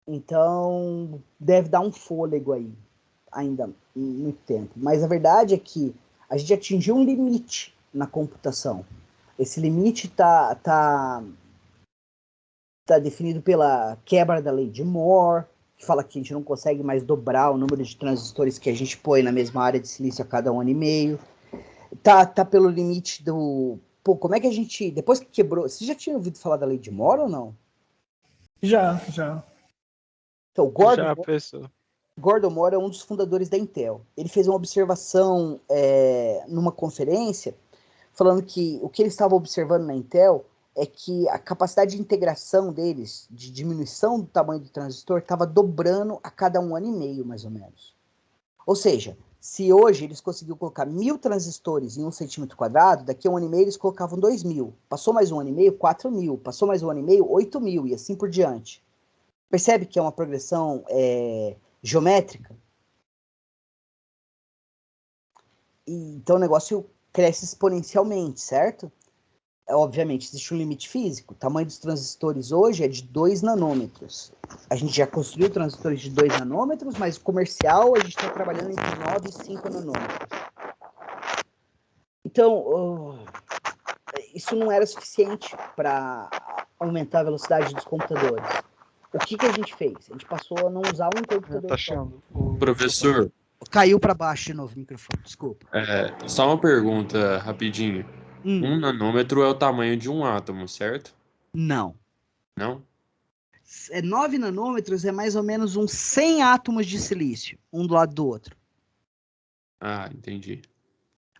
Então, deve dar um fôlego aí, ainda muito tempo. Mas a verdade é que a gente atingiu um limite na computação. Esse limite está definido pela quebra da lei de Moore, que fala que a gente não consegue mais dobrar o número de transistores que a gente põe na mesma área de silício a cada 1 ano e meio. tá pelo limite do... Pô, como é que a gente... Depois que quebrou... Você já tinha ouvido falar da lei de Moore ou não? Já. Então, o Já, pessoa. Gordon Moore é um dos fundadores da Intel. Ele fez uma observação numa conferência, falando que o que ele estava observando na Intel é que a capacidade de integração deles, de diminuição do tamanho do transistor, estava dobrando a cada 1 ano e meio, mais ou menos. Ou seja, se hoje eles conseguiram colocar 1.000 transistores em 1 centímetro quadrado, daqui a 1 ano e meio eles colocavam 2.000. Passou mais 1 ano e meio, 4.000. Passou mais 1 ano e meio, 8.000, e assim por diante. Percebe que é uma progressão geométrica? Então o negócio cresce exponencialmente, certo? Obviamente, existe um limite físico. O tamanho dos transistores hoje é de 2 nanômetros. A gente já construiu transistores de 2 nanômetros, mas o comercial a gente está trabalhando entre 9 e 5 nanômetros. Então, isso não era suficiente para aumentar a velocidade dos computadores. O que a gente fez? A gente passou a não usar um computador Tá só. achando. Professor, Caiu para baixo de novo o microfone, desculpa. só uma pergunta rapidinho. 1 nanômetro é o tamanho de um átomo, certo? Não. Não? 9 nanômetros é mais ou menos uns 100 átomos de silício, um do lado do outro. Ah, entendi.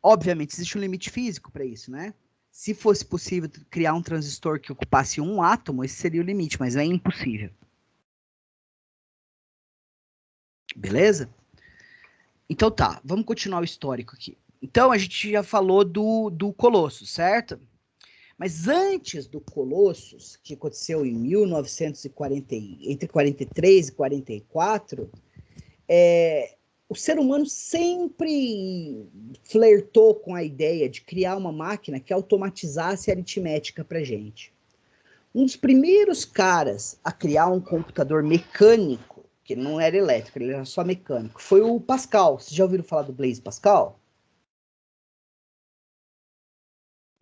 Obviamente, existe um limite físico para isso, né? Se fosse possível criar um transistor que ocupasse um átomo, esse seria o limite, mas é impossível. Beleza? Então tá, vamos continuar o histórico aqui. Então a gente já falou do Colossus, certo? Mas antes do Colossus, que aconteceu em 1940, entre 43 e 44, o ser humano sempre flertou com a ideia de criar uma máquina que automatizasse a aritmética para gente. Um dos primeiros caras a criar um computador mecânico, que não era elétrico, ele era só mecânico, foi o Pascal. Vocês já ouviram falar do Blaise Pascal?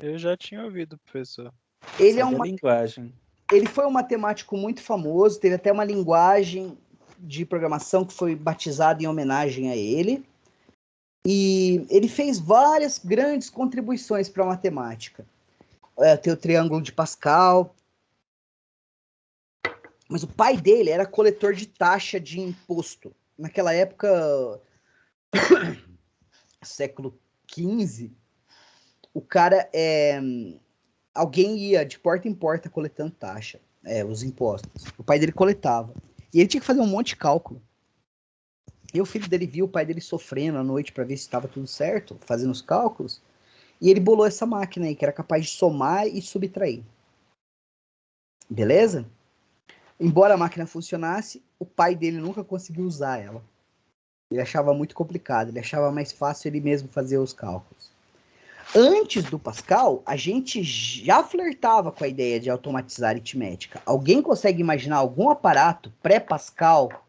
Eu já tinha ouvido, professor. Ele foi um matemático muito famoso, teve até uma linguagem de programação que foi batizada em homenagem a ele. E ele fez várias grandes contribuições para a matemática. Tem o Triângulo de Pascal. Mas o pai dele era coletor de taxa de imposto. Naquela época, século XV, o cara alguém ia de porta em porta coletando taxa, os impostos. O pai dele coletava. E ele tinha que fazer um monte de cálculo. E o filho dele viu o pai dele sofrendo à noite para ver se estava tudo certo, fazendo os cálculos. E ele bolou essa máquina aí, que era capaz de somar e subtrair. Beleza? Embora a máquina funcionasse, o pai dele nunca conseguiu usar ela. Ele achava muito complicado, ele achava mais fácil ele mesmo fazer os cálculos. Antes do Pascal, a gente já flertava com a ideia de automatizar a aritmética. Alguém consegue imaginar algum aparato pré-Pascal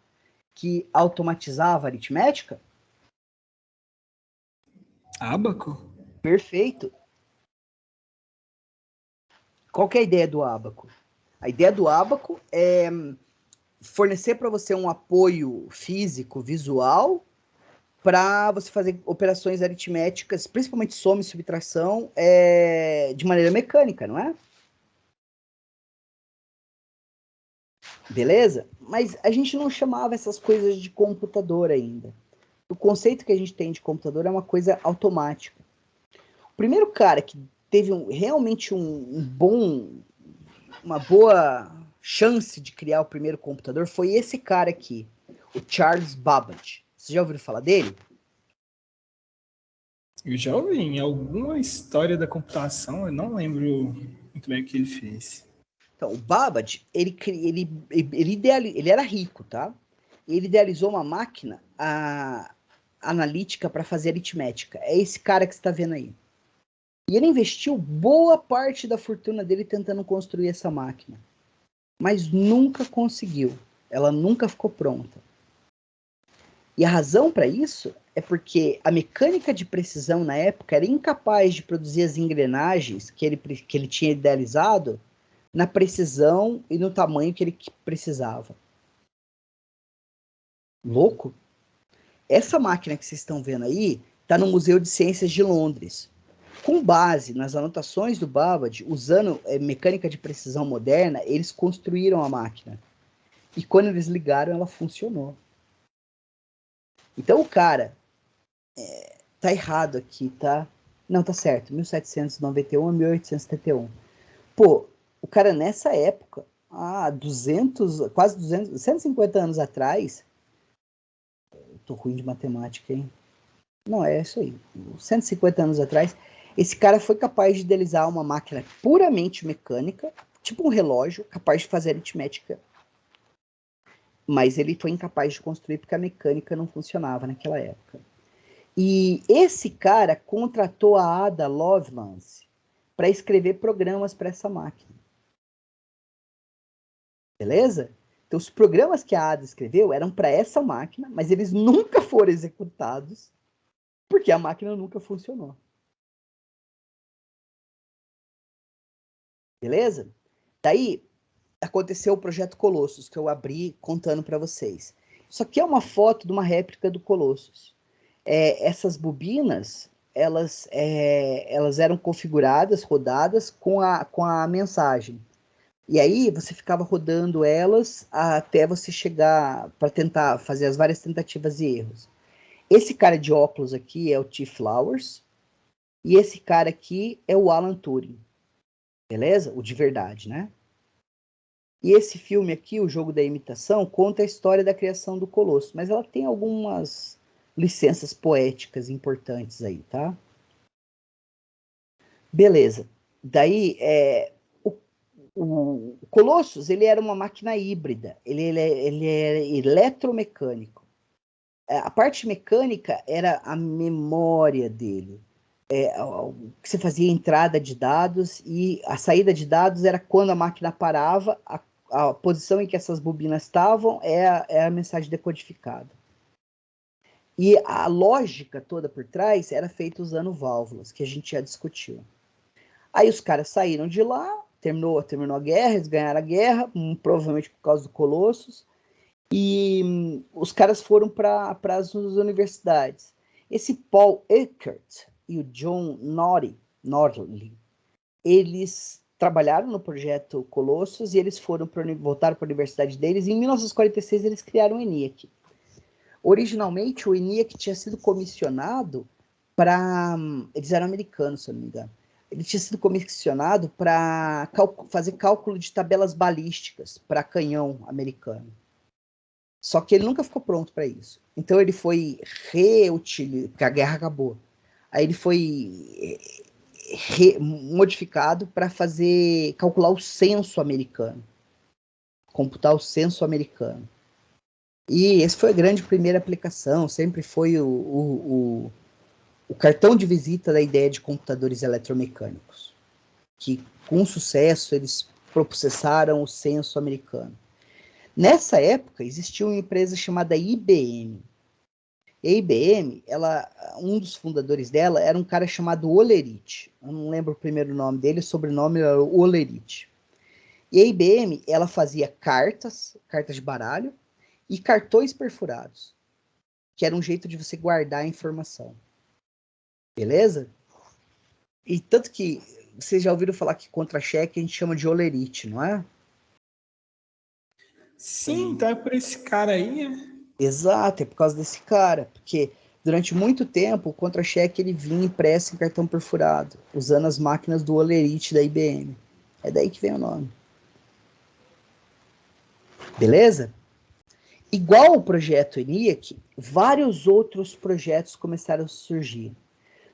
que automatizava a aritmética? Ábaco? Perfeito. Qual que é a ideia do ábaco? A ideia do ábaco é fornecer para você um apoio físico, visual, para você fazer operações aritméticas, principalmente soma e subtração, de maneira mecânica, não é? Beleza? Mas a gente não chamava essas coisas de computador ainda. O conceito que a gente tem de computador é uma coisa automática. O primeiro cara que teve realmente uma boa chance de criar o primeiro computador foi esse cara aqui, o Charles Babbage. Você já ouviu falar dele? Eu já ouvi em alguma história da computação, eu não lembro muito bem o que ele fez. Então, o Babbage, ele era rico, tá? Ele idealizou uma máquina analítica para fazer aritmética. É esse cara que você está vendo aí. E ele investiu boa parte da fortuna dele tentando construir essa máquina. Mas nunca conseguiu. Ela nunca ficou pronta. E a razão para isso é porque a mecânica de precisão na época era incapaz de produzir as engrenagens que ele tinha idealizado na precisão e no tamanho que ele precisava. Louco? Essa máquina que vocês estão vendo aí está no Museu de Ciências de Londres. Com base nas anotações do Babbage, usando mecânica de precisão moderna, eles construíram a máquina. E quando eles ligaram, ela funcionou. Então o cara tá errado aqui, tá? Não, tá certo. 1791 a 1871. Pô, o cara nessa época, quase 200, 150 anos atrás, eu tô ruim de matemática, hein? Não, é isso aí. 150 anos atrás, esse cara foi capaz de idealizar uma máquina puramente mecânica, tipo um relógio, capaz de fazer aritmética. Mas ele foi incapaz de construir porque a mecânica não funcionava naquela época. E esse cara contratou a Ada Lovelace para escrever programas para essa máquina. Beleza? Então, os programas que a Ada escreveu eram para essa máquina, mas eles nunca foram executados porque a máquina nunca funcionou. Beleza? Daí, aconteceu o projeto Colossus, que eu abri contando para vocês. Isso aqui é uma foto de uma réplica do Colossus. Essas bobinas, elas eram configuradas, rodadas com a mensagem. E aí você ficava rodando elas até você chegar para tentar fazer as várias tentativas e erros. Esse cara de óculos aqui é o T. Flowers e esse cara aqui é o Alan Turing. Beleza? O de verdade, né? E esse filme aqui, O Jogo da Imitação, conta a história da criação do Colosso, mas ela tem algumas licenças poéticas importantes aí, tá? Beleza. Daí, o Colossus, ele era uma máquina híbrida, ele era eletromecânico. A parte mecânica era a memória dele. O que você fazia entrada de dados e a saída de dados era quando a máquina parava, a posição em que essas bobinas estavam é a mensagem decodificada. E a lógica toda por trás era feita usando válvulas, que a gente já discutiu. Aí os caras saíram de lá, terminou a guerra, eles ganharam a guerra, provavelmente por causa do Colossus, e os caras foram para as universidades. Esse Paul Eckert e o John Nordley, eles trabalharam no projeto Colossus e eles voltaram para a universidade deles, e em 1946 eles criaram o ENIAC. Originalmente, o ENIAC tinha sido comissionado para... Eles eram americanos, se eu não me engano. Ele tinha sido comissionado para fazer cálculo de tabelas balísticas para canhão americano. Só que ele nunca ficou pronto para isso. Então ele foi reutilizado, porque a guerra acabou. Aí ele foi modificado para calcular o censo americano. Computar o censo americano. E esse foi a grande primeira aplicação, sempre foi o cartão de visita da ideia de computadores eletromecânicos, que com sucesso eles processaram o censo americano. Nessa época existia uma empresa chamada IBM. E a IBM, um dos fundadores dela era um cara chamado Olerite. Eu não lembro o primeiro nome dele, o sobrenome era Olerite. E a IBM, ela fazia cartas de baralho, e cartões perfurados, que era um jeito de você guardar a informação. Beleza? E tanto que vocês já ouviram falar que contra-cheque a gente chama de Olerite, não é? Sim, então é por esse cara aí, né? Exato, é por causa desse cara, porque durante muito tempo o contra-cheque ele vinha impresso em cartão perfurado, usando as máquinas do Olerite da IBM. É daí que vem o nome. Beleza? Igual o projeto ENIAC, vários outros projetos começaram a surgir.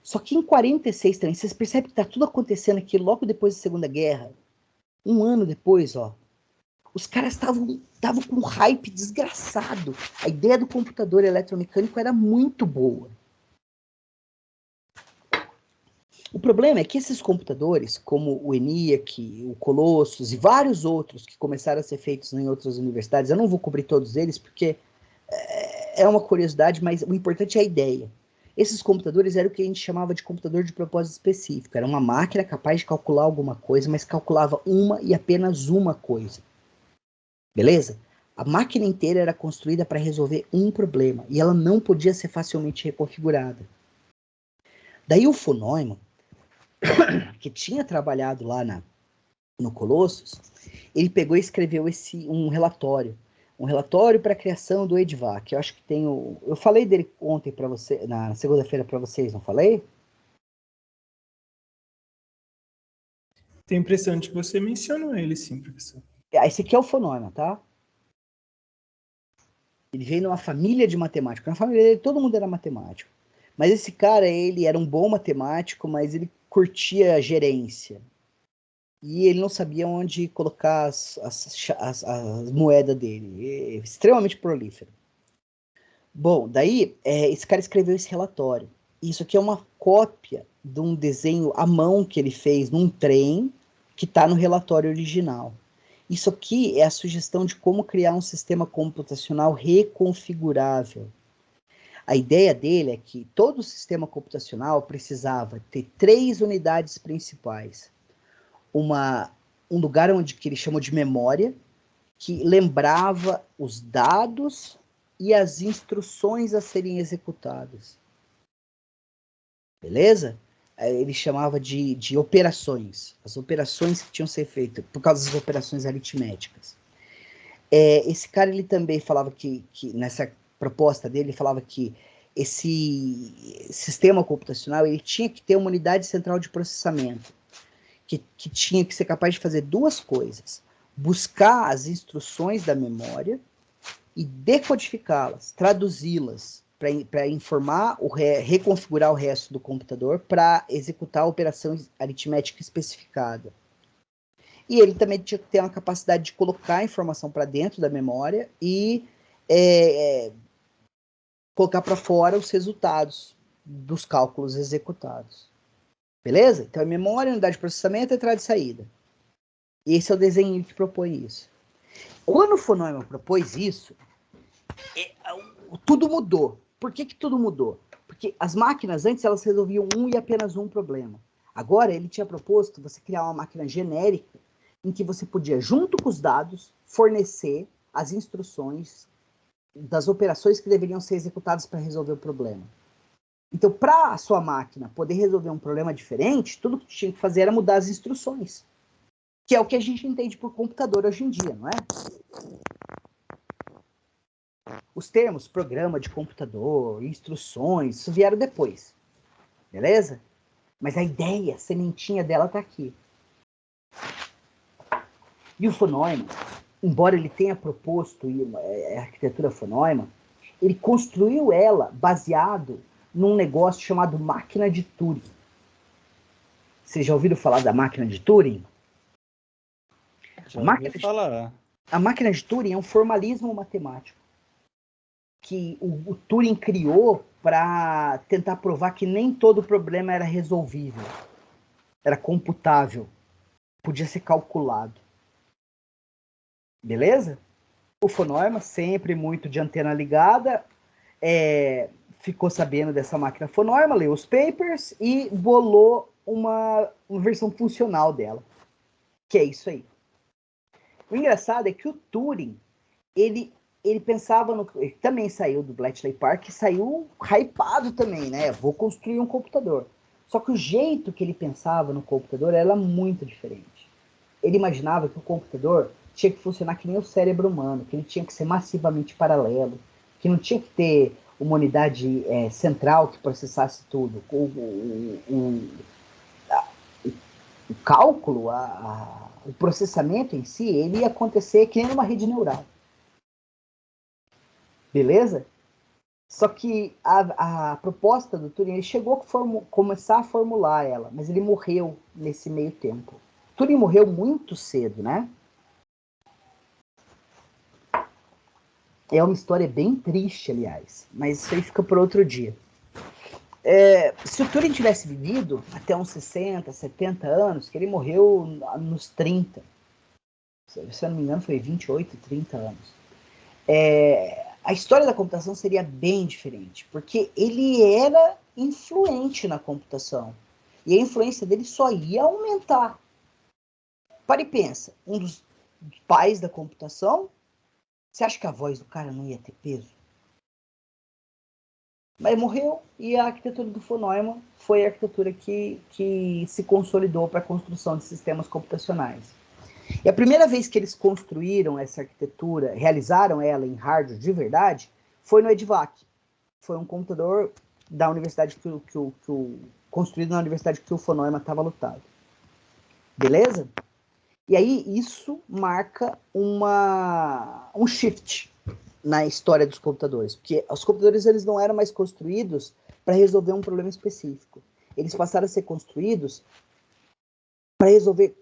Só que em 46 também, vocês percebem que está tudo acontecendo aqui logo depois da Segunda Guerra. Um ano depois, ó. Os caras estavam com um hype desgraçado. A ideia do computador eletromecânico era muito boa. O problema é que esses computadores, como o ENIAC, o Colossus e vários outros que começaram a ser feitos em outras universidades, eu não vou cobrir todos eles porque é uma curiosidade, mas o importante é a ideia. Esses computadores eram o que a gente chamava de computador de propósito específico. Era uma máquina capaz de calcular alguma coisa, mas calculava uma e apenas uma coisa. Beleza? A máquina inteira era construída para resolver um problema e ela não podia ser facilmente reconfigurada. Daí o von Neumann que tinha trabalhado lá no Colossus, ele pegou e escreveu um relatório para a criação do EDVAC. Eu acho que tem eu falei dele ontem para você, na segunda-feira para vocês, não falei? Tem a impressão de que você mencionou ele, sim, professor. Esse aqui é o Von, tá? Ele veio numa família de matemáticos. Na família dele, todo mundo era matemático. Mas esse cara, ele era um bom matemático, mas ele curtia a gerência. E ele não sabia onde colocar as moedas dele. É extremamente prolífero. Bom, daí, esse cara escreveu esse relatório. Isso aqui é uma cópia de um desenho à mão que ele fez num trem que está no relatório original. Isso aqui é a sugestão de como criar um sistema computacional reconfigurável. A ideia dele é que todo sistema computacional precisava ter 3 unidades principais. Um lugar onde que ele chamou de memória, que lembrava os dados e as instruções a serem executadas. Beleza? Ele chamava de operações. As operações que tinham que ser feitas por causa das operações aritméticas. Esse cara, ele também falava que nessa proposta dele, ele falava que esse sistema computacional ele tinha que ter uma unidade central de processamento, que tinha que ser capaz de fazer 2 coisas: buscar as instruções da memória e decodificá-las, traduzi-las para informar, reconfigurar o resto do computador para executar a operação aritmética especificada. E ele também tinha que ter uma capacidade de colocar a informação para dentro da memória e colocar para fora os resultados dos cálculos executados. Beleza? Então é memória, unidade de processamento e entrada e saída. E esse é o desenho que propõe isso. Quando o von Neumann propôs isso, tudo mudou. Por que tudo mudou? Porque as máquinas antes elas resolviam um e apenas um problema. Agora ele tinha proposto você criar uma máquina genérica em que você podia, junto com os dados, fornecer as instruções das operações que deveriam ser executadas para resolver o problema. Então, para a sua máquina poder resolver um problema diferente, tudo que tinha que fazer era mudar as instruções, que é o que a gente entende por computador hoje em dia, não é? Os termos programa de computador, instruções, isso vieram depois, beleza? Mas a ideia, a sementinha dela está aqui. E o von Neumann, embora ele tenha proposto a arquitetura von Neumann, ele construiu ela baseado num negócio chamado máquina de Turing. Vocês já ouviram falar da máquina de Turing? Já ouvi falar. A máquina de Turing é um formalismo matemático que o Turing criou para tentar provar que nem todo problema era resolvível, era computável, podia ser calculado. Beleza? O von Neumann, sempre muito de antena ligada, ficou sabendo dessa máquina von Neumann, leu os papers e bolou uma versão funcional dela, que é isso aí. O engraçado é que o Turing, ele pensava ele também saiu do Bletchley Park, saiu hypado também, né? Vou construir um computador. Só que o jeito que ele pensava no computador era muito diferente. Ele imaginava que o computador tinha que funcionar que nem o cérebro humano, que ele tinha que ser massivamente paralelo, que não tinha que ter uma unidade central que processasse tudo. O cálculo, o processamento em si, ele ia acontecer que nem numa rede neural. Beleza? Só que a proposta do Turing, ele chegou a começar a formular ela, mas ele morreu nesse meio tempo. Turing morreu muito cedo, né? É uma história bem triste, aliás, mas isso aí fica por outro dia. Se o Turing tivesse vivido até uns 60, 70 anos, que ele morreu nos 30, se eu não me engano foi 28, 30 anos, a história da computação seria bem diferente, porque ele era influente na computação, e a influência dele só ia aumentar. Para e pensa, um dos pais da computação, você acha que a voz do cara não ia ter peso? Mas morreu, e a arquitetura do von Neumann foi a arquitetura que se consolidou para a construção de sistemas computacionais. E a primeira vez que eles construíram essa arquitetura, realizaram ela em hardware de verdade, foi no EDVAC. Foi um computador da universidade construído na universidade que o von Neumann estava lutado. Beleza? E aí isso marca um shift na história dos computadores, porque os computadores eles não eram mais construídos para resolver um problema específico. Eles passaram a ser construídos para resolver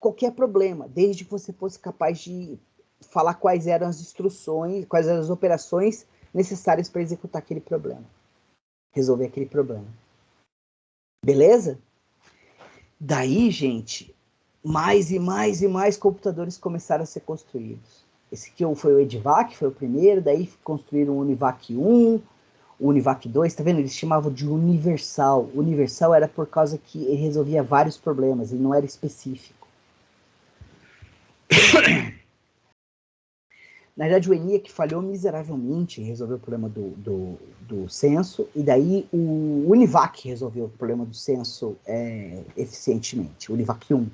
qualquer problema, desde que você fosse capaz de falar quais eram as instruções, quais eram as operações necessárias para executar aquele problema, resolver aquele problema. Beleza? Daí, gente, mais e mais e mais computadores começaram a ser construídos. Esse aqui foi o EDVAC, foi o primeiro, daí construíram o UNIVAC 1, o UNIVAC 2, tá vendo? Eles chamavam de universal. Universal era por causa que ele resolvia vários problemas, ele não era específico. Na verdade, o ENIAC falhou miseravelmente em resolver o problema do censo, e daí o UNIVAC resolveu o problema do censo eficientemente, o UNIVAC 1.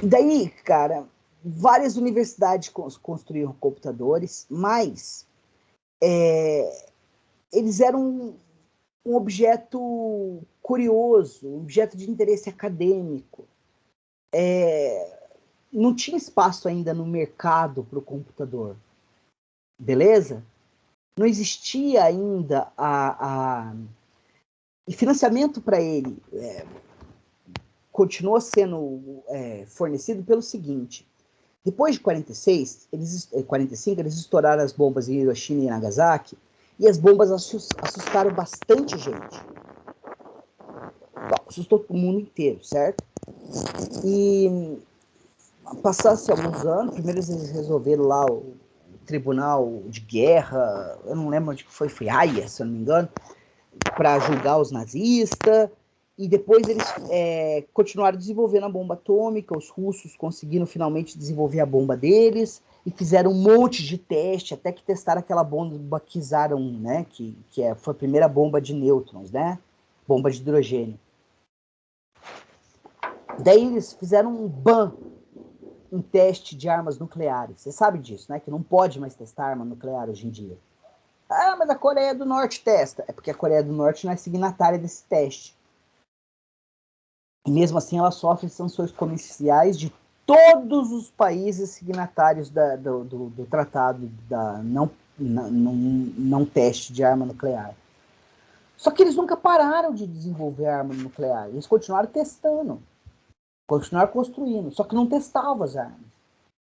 E daí, cara, várias universidades construíram computadores, mas eles eram um objeto curioso, um objeto de interesse acadêmico. Não tinha espaço ainda no mercado para o computador. Beleza? Não existia ainda e financiamento para ele continuou sendo fornecido pelo seguinte: depois de 45, eles estouraram as bombas em Hiroshima e Nagasaki, e as bombas assustaram bastante gente. Assustou o mundo inteiro, certo? E passasse alguns anos, primeiro eles resolveram lá o tribunal de guerra, eu não lembro onde foi Haia, se eu não me engano, para julgar os nazistas, e depois eles continuaram desenvolvendo a bomba atômica, os russos conseguiram finalmente desenvolver a bomba deles, e fizeram um monte de teste, até que testaram aquela bomba que usaram, né, foi a primeira bomba de nêutrons, né, bomba de hidrogênio. Daí eles fizeram um teste de armas nucleares. Você sabe disso, né? Que não pode mais testar arma nuclear hoje em dia. Ah, mas a Coreia do Norte testa. É porque a Coreia do Norte não é signatária desse teste. E mesmo assim ela sofre sanções comerciais de todos os países signatários do tratado da não teste de arma nuclear. Só que eles nunca pararam de desenvolver arma nuclear. Eles continuaram testando. Continuaram construindo, só que não testavam as armas.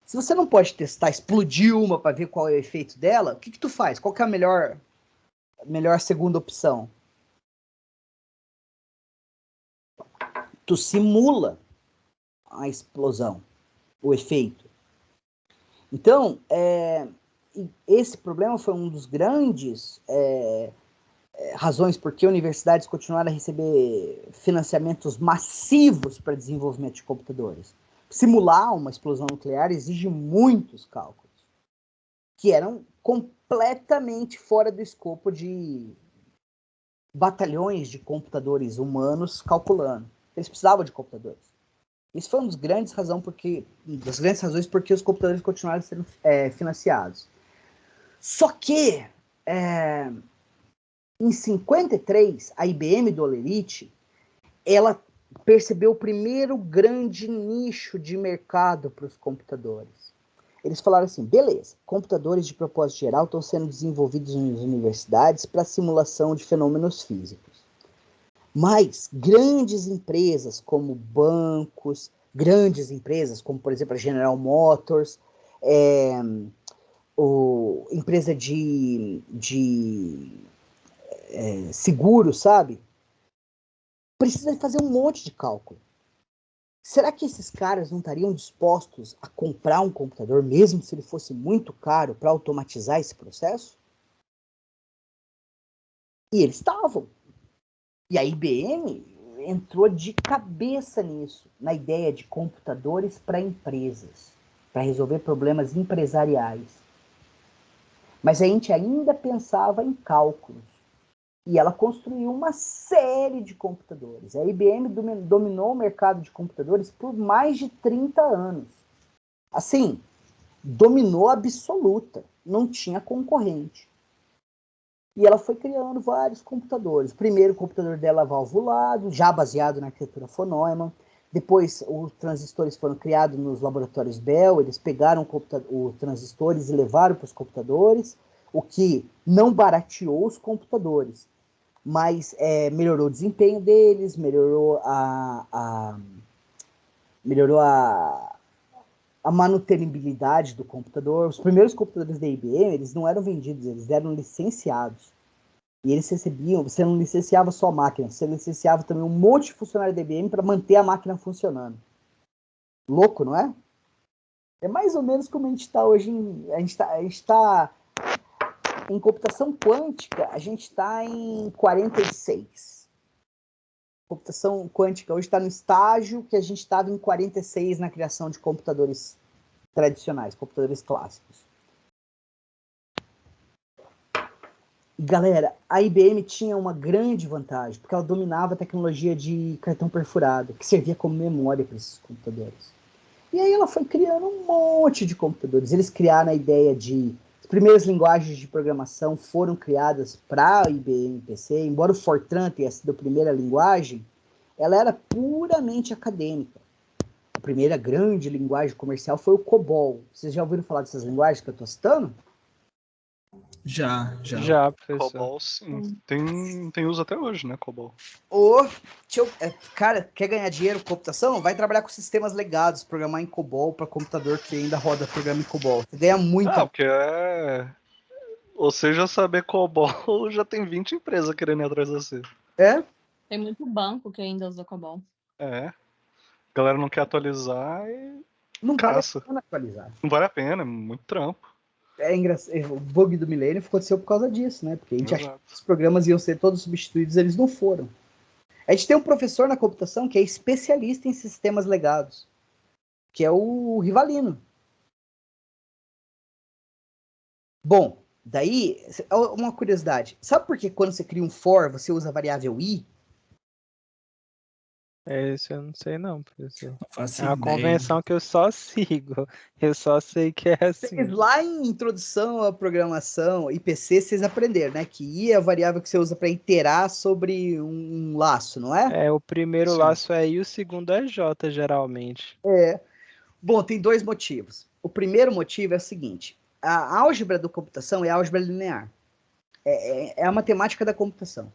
Se você não pode testar, explodir uma para ver qual é o efeito dela, o que tu faz? Qual que é a melhor segunda opção? Tu simula a explosão, o efeito. Então, esse problema foi um dos grandes razões por que universidades continuaram a receber financiamentos massivos para desenvolvimento de computadores. Simular uma explosão nuclear exige muitos cálculos, que eram completamente fora do escopo de batalhões de computadores humanos calculando. Eles precisavam de computadores. Isso foi uma das grandes razões porque os computadores continuaram sendo financiados. Só que em 53, a IBM do Olerite, ela percebeu o primeiro grande nicho de mercado para os computadores. Eles falaram assim, beleza, computadores de propósito geral estão sendo desenvolvidos nas universidades para simulação de fenômenos físicos. Mas grandes empresas como bancos, grandes empresas como, por exemplo, a General Motors, empresa de seguro, sabe? Precisa fazer um monte de cálculo. Será que esses caras não estariam dispostos a comprar um computador, mesmo se ele fosse muito caro, para automatizar esse processo? E eles estavam. E a IBM entrou de cabeça nisso, na ideia de computadores para empresas, para resolver problemas empresariais. Mas a gente ainda pensava em cálculos. E ela construiu uma série de computadores. A IBM dominou o mercado de computadores por mais de 30 anos. Assim, dominou absoluta. Não tinha concorrente. E ela foi criando vários computadores. O primeiro computador dela valvulado, já baseado na arquitetura von Neumann. Depois, os transistores foram criados nos laboratórios Bell. Eles pegaram os transistores e levaram para os computadores, o que não barateou os computadores, mas melhorou o desempenho deles, melhorou a manutenibilidade do computador. Os primeiros computadores da IBM, eles não eram vendidos, eles eram licenciados. E eles recebiam, você não licenciava só a máquina, você licenciava também um monte de funcionário da IBM para manter a máquina funcionando. Louco, não é? É mais ou menos como a gente está hoje. A gente está em computação quântica, a gente está em 46. Computação quântica hoje está no estágio que a gente estava em 46 na criação de computadores tradicionais, computadores clássicos. E, galera, a IBM tinha uma grande vantagem, porque ela dominava a tecnologia de cartão perfurado, que servia como memória para esses computadores. E aí ela foi criando um monte de computadores. Eles criaram a ideia de... As primeiras linguagens de programação foram criadas para a IBM PC, embora o Fortran tenha sido a primeira linguagem, ela era puramente acadêmica. A primeira grande linguagem comercial foi o COBOL. Vocês já ouviram falar dessas linguagens que eu estou citando? Já. Já, professor. COBOL, sim. Tem uso até hoje, né, COBOL? Cara, quer ganhar dinheiro com computação? Vai trabalhar com sistemas legados, programar em COBOL para computador que ainda roda programa em COBOL. Você ganha muito. Porque ou seja, saber COBOL já tem 20 empresas querendo ir atrás de você. Tem muito banco que ainda usa COBOL. A galera não quer atualizar e Não caça. vale a pena atualizar. Não vale a pena, é muito trampo. É engraçado. O bug do milênio aconteceu por causa disso, né? Porque a gente achava que os programas iam ser todos substituídos, eles não foram. A gente tem um professor na computação que é especialista em sistemas legados, que é o Rivalino. Bom, daí, uma curiosidade. Sabe por que quando você cria um for, você usa a variável i? Esse eu não sei não, professor. Não faço É uma ideia. convenção que eu só sigo. Eu só sei que é assim. Lá em Introdução à Programação, IPC, vocês aprenderam, né? Que i é a variável que você usa para iterar sobre um laço, não é? É, o primeiro Sim. laço é I e o segundo é J, geralmente. Bom, tem dois motivos. O primeiro motivo é o seguinte. A álgebra da computação é a álgebra linear. É a matemática da computação.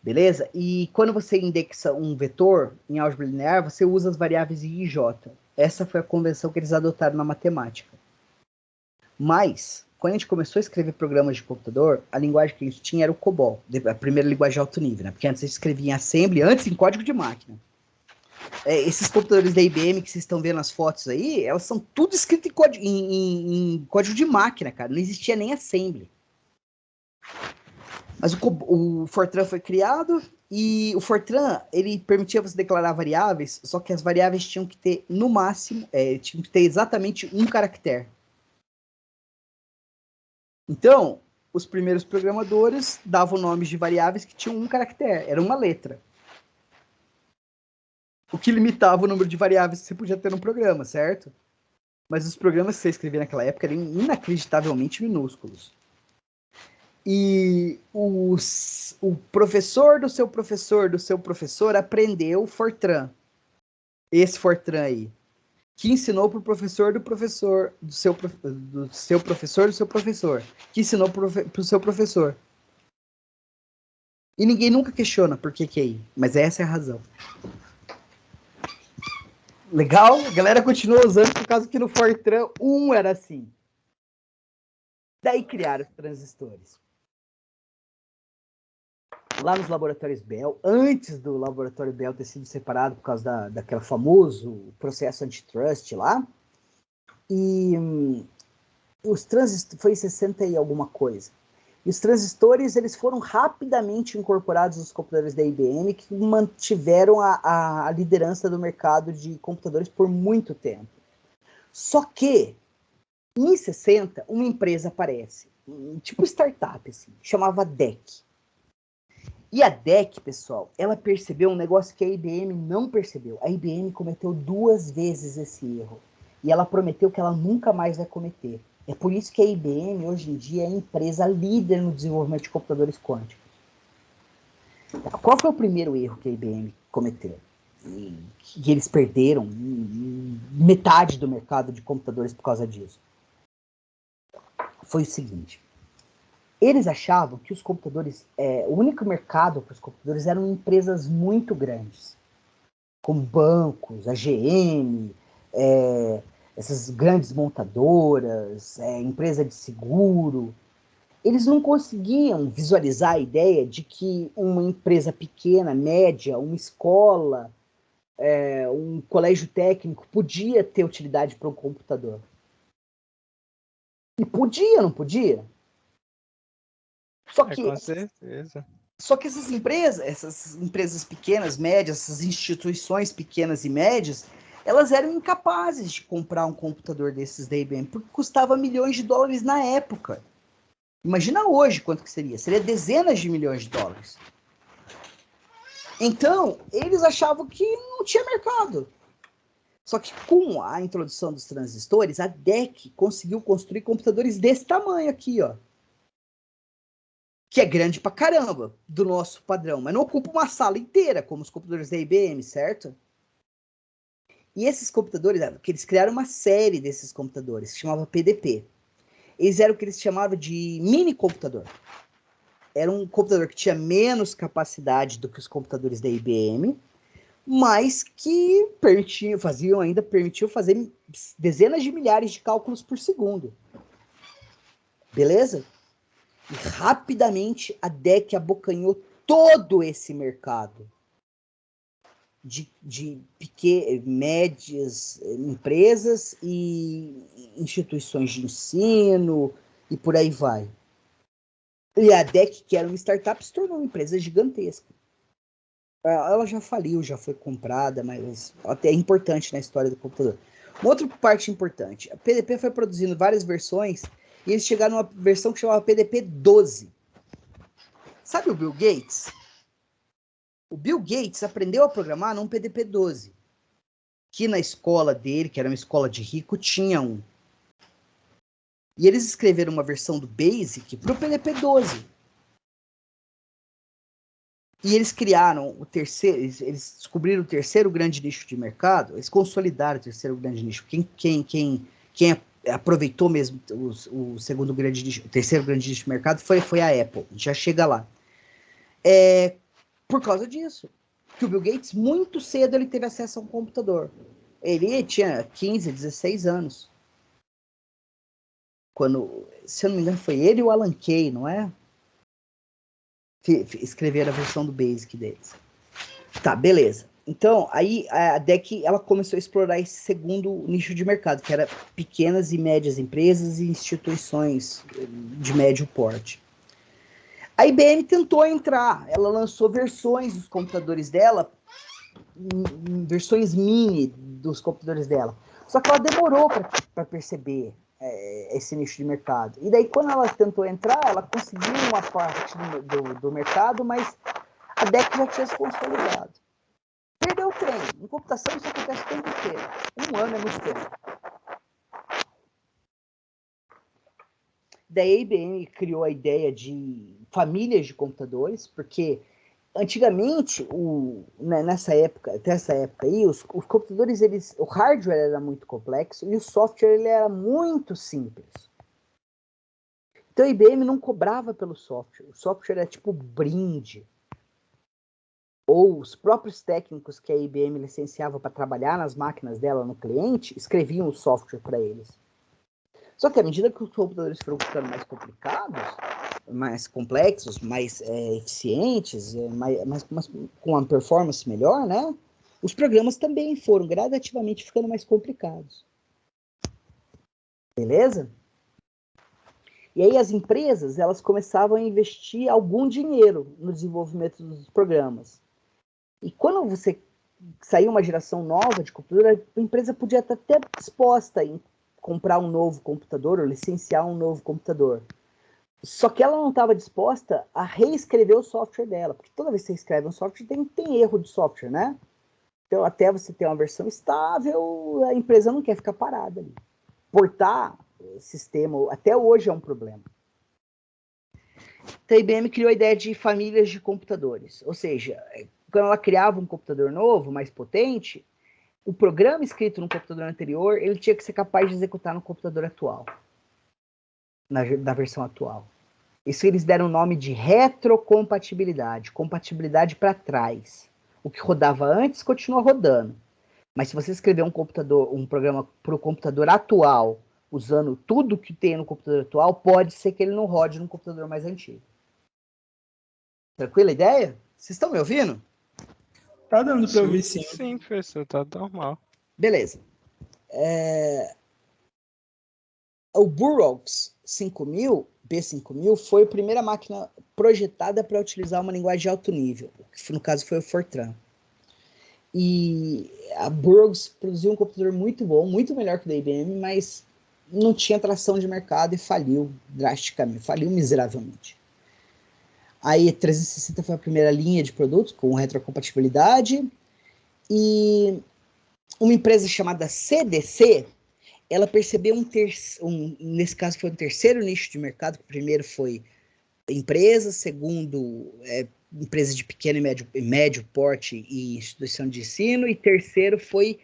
Beleza? E quando você indexa um vetor em álgebra linear, você usa as variáveis I e J. Essa foi a convenção que eles adotaram na matemática. Mas, quando a gente começou a escrever programas de computador, a linguagem que a gente tinha era o COBOL, a primeira linguagem de alto nível, né? Porque antes a gente escrevia em assembly, antes em código de máquina. Esses computadores da IBM que vocês estão vendo nas fotos aí, elas são tudo escrito em código de máquina, cara. Não existia nem assembly. Mas o Fortran foi criado e o Fortran, ele permitia você declarar variáveis, só que as variáveis tinham que ter, no máximo, tinham que ter exatamente um caractere. Então, os primeiros programadores davam nomes de variáveis que tinham um caractere, era uma letra. O que limitava o número de variáveis que você podia ter no programa, certo? Mas os programas que você escrevia naquela época eram inacreditavelmente minúsculos. E o professor do seu professor aprendeu Fortran. Esse Fortran aí. Que ensinou para o professor do seu professor. Que ensinou para o seu professor. E ninguém nunca questiona por que é aí. Mas essa é a razão. Legal? A galera continua usando por causa que no Fortran 1 era assim. Daí criaram os transistores. Lá nos laboratórios Bell, antes do laboratório Bell ter sido separado por causa daquele famoso processo antitrust lá, e os transistores, foi em 60 e alguma coisa, e os transistores eles foram rapidamente incorporados nos computadores da IBM, que mantiveram a liderança do mercado de computadores por muito tempo. Só que, em 60, uma empresa aparece, tipo startup, assim, chamava DEC. E a DEC, pessoal, ela percebeu um negócio que a IBM não percebeu. A IBM cometeu 2 vezes esse erro. E ela prometeu que ela nunca mais vai cometer. É por isso que a IBM, hoje em dia, é a empresa líder no desenvolvimento de computadores quânticos. Qual foi o primeiro erro que a IBM cometeu? E eles perderam metade do mercado de computadores por causa disso. Foi o seguinte. Eles achavam que os computadores, o único mercado para os computadores eram empresas muito grandes, como bancos, a GM, essas grandes montadoras, empresa de seguro. Eles não conseguiam visualizar a ideia de que uma empresa pequena, média, uma escola, um colégio técnico podia ter utilidade para um computador. E podia, não podia? Com certeza. Só que essas empresas pequenas, médias, essas instituições pequenas e médias, elas eram incapazes de comprar um computador desses da IBM, porque custava milhões de dólares na época. Imagina hoje quanto que seria. Seria dezenas de milhões de dólares. Então, eles achavam que não tinha mercado. Só que com a introdução dos transistores, a DEC conseguiu construir computadores desse tamanho aqui, ó. Que é grande pra caramba, do nosso padrão, mas não ocupa uma sala inteira, como os computadores da IBM, certo? E esses computadores, que eles criaram uma série desses computadores, que chamava PDP. Eles eram o que eles chamavam de mini computador. Era um computador que tinha menos capacidade do que os computadores da IBM, mas que permitiam fazer dezenas de milhares de cálculos por segundo. Beleza? E rapidamente a DEC abocanhou todo esse mercado de pequenas, médias empresas e instituições de ensino e por aí vai. E a DEC, que era uma startup, se tornou uma empresa gigantesca. Ela já faliu, já foi comprada, mas até é importante na história do computador. Uma outra parte importante, a PDP foi produzindo várias versões e eles chegaram numa versão que chamava PDP-12. Sabe o Bill Gates? O Bill Gates aprendeu a programar num PDP-12, que na escola dele, que era uma escola de rico, tinha um. E eles escreveram uma versão do BASIC para o PDP-12. E eles criaram o terceiro, eles descobriram o terceiro grande nicho de mercado, eles consolidaram o terceiro grande nicho. Quem aproveitou mesmo o segundo grande nicho, o terceiro grande nicho de mercado foi a Apple. Já chega lá. Por causa disso. Que o Bill Gates, muito cedo, ele teve acesso a um computador. Ele tinha 15, 16 anos. Quando, se eu não me engano, foi ele e o Alan Kay, não é? Escreveram a versão do BASIC deles. Tá, beleza. Então, aí a DEC ela começou a explorar esse segundo nicho de mercado, que era pequenas e médias empresas e instituições de médio porte. A IBM tentou entrar, ela lançou versões dos computadores dela, versões mini dos computadores dela. Só que ela demorou para perceber esse nicho de mercado. E daí, quando ela tentou entrar, ela conseguiu uma parte do mercado, mas a DEC já tinha se consolidado. Perdeu o trem. Em computação, isso acontece o tempo inteiro. 1 ano é muito tempo. Daí a IBM criou a ideia de famílias de computadores, porque antigamente, nessa época, até essa época aí, os computadores, o hardware era muito complexo e o software ele era muito simples. Então a IBM não cobrava pelo software. O software era tipo brinde. Ou os próprios técnicos que a IBM licenciava para trabalhar nas máquinas dela no cliente, escreviam o software para eles. Só que à medida que os computadores foram ficando mais complicados, mais complexos, mais eficientes, mais com uma performance melhor, né? Os programas também foram gradativamente ficando mais complicados. Beleza? E aí as empresas, elas começavam a investir algum dinheiro no desenvolvimento dos programas. E quando você saiu uma geração nova de computador, a empresa podia estar até disposta em comprar um novo computador ou licenciar um novo computador. Só que ela não estava disposta a reescrever o software dela, porque toda vez que você escreve um software, tem erro de software, né? Então, até você ter uma versão estável, a empresa não quer ficar parada ali. Portar sistema, até hoje é um problema. Então, a IBM criou a ideia de famílias de computadores. Ou seja, quando ela criava um computador novo, mais potente, o programa escrito no computador anterior, ele tinha que ser capaz de executar no computador atual. Na versão atual. Isso eles deram o nome de retrocompatibilidade. Compatibilidade para trás. O que rodava antes continua rodando. Mas se você escrever um programa para o computador atual, usando tudo que tem no computador atual, pode ser que ele não rode no computador mais antigo. Tranquila a ideia? Vocês estão me ouvindo? Tá dando para ouvir, sim. Sim, professor, tá normal. Beleza. O Burroughs 5000, B5000, foi a primeira máquina projetada para utilizar uma linguagem de alto nível, que no caso foi o Fortran. E a Burroughs produziu um computador muito bom, muito melhor que o da IBM, mas não tinha tração de mercado e faliu drasticamente, faliu miseravelmente. Aí a 360 foi a primeira linha de produtos com retrocompatibilidade, e uma empresa chamada CDC, ela percebeu nesse caso foi um terceiro nicho de mercado. O primeiro foi empresa, segundo empresa de pequeno e médio porte e instituição de ensino, e terceiro foi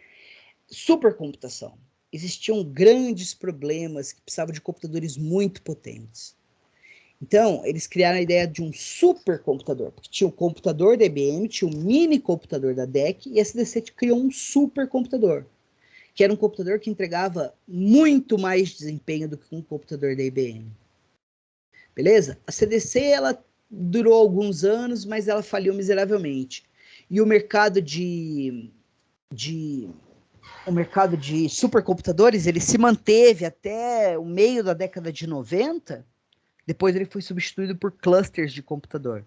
supercomputação. Existiam grandes problemas que precisavam de computadores muito potentes. Então, eles criaram a ideia de um supercomputador, porque tinha o computador da IBM, tinha o mini computador da DEC, e a CDC criou um supercomputador, que era um computador que entregava muito mais desempenho do que um computador da IBM. Beleza? A CDC, ela durou alguns anos, mas ela faliu miseravelmente. E o mercado de supercomputadores, ele se manteve até o meio da década de 90, depois ele foi substituído por clusters de computador.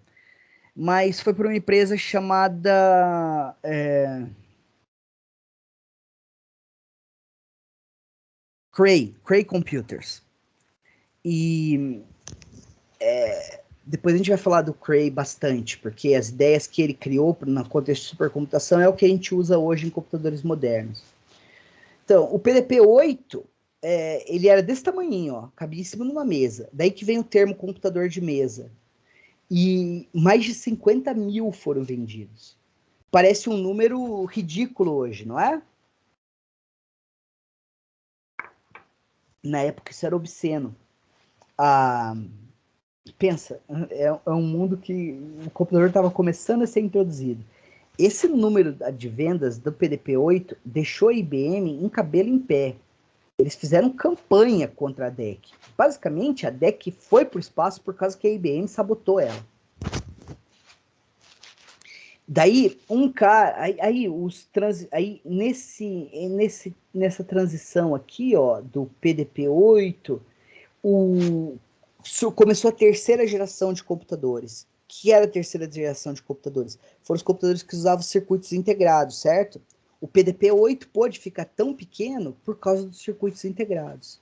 Mas foi por uma empresa chamada... Cray Computers. E depois a gente vai falar do Cray bastante, porque as ideias que ele criou no contexto de supercomputação é o que a gente usa hoje em computadores modernos. Então, o PDP-8, ele era desse tamanhinho, ó, cabia em cima de uma mesa. Daí que vem o termo computador de mesa. E mais de 50 mil foram vendidos. Parece um número ridículo hoje, não é? Na época isso era obsceno. Pensa, é um mundo que o computador estava começando a ser introduzido. Esse número de vendas do PDP-8 deixou a IBM em cabelo em pé. Eles fizeram campanha contra a DEC. Basicamente, a DEC foi para o espaço por causa que a IBM sabotou ela. Daí, nessa transição aqui, ó, do PDP-8, começou a terceira geração de computadores. O que era a terceira geração de computadores? Foram os computadores que usavam circuitos integrados, certo? O PDP-8 pôde ficar tão pequeno por causa dos circuitos integrados.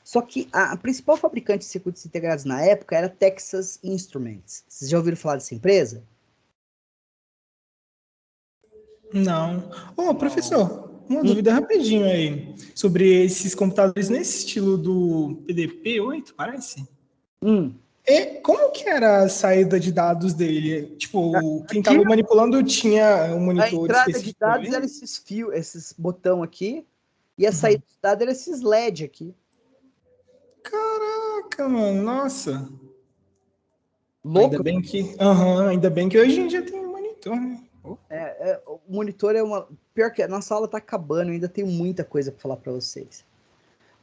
Só que a principal fabricante de circuitos integrados na época era a Texas Instruments. Vocês já ouviram falar dessa empresa? Não. Professor, uma dúvida rapidinho aí sobre esses computadores nesse estilo do PDP-8, parece? Como que era a saída de dados dele? Tipo, quem estava manipulando tinha um monitor específico? A entrada de dados era esses fios, esses botão aqui, e a saída de dados era esses LED aqui. Caraca, mano, nossa. Louco. Ainda bem que hoje em dia tem um monitor, né? O monitor é uma... Pior que a nossa aula tá acabando, eu ainda tenho muita coisa para falar para vocês.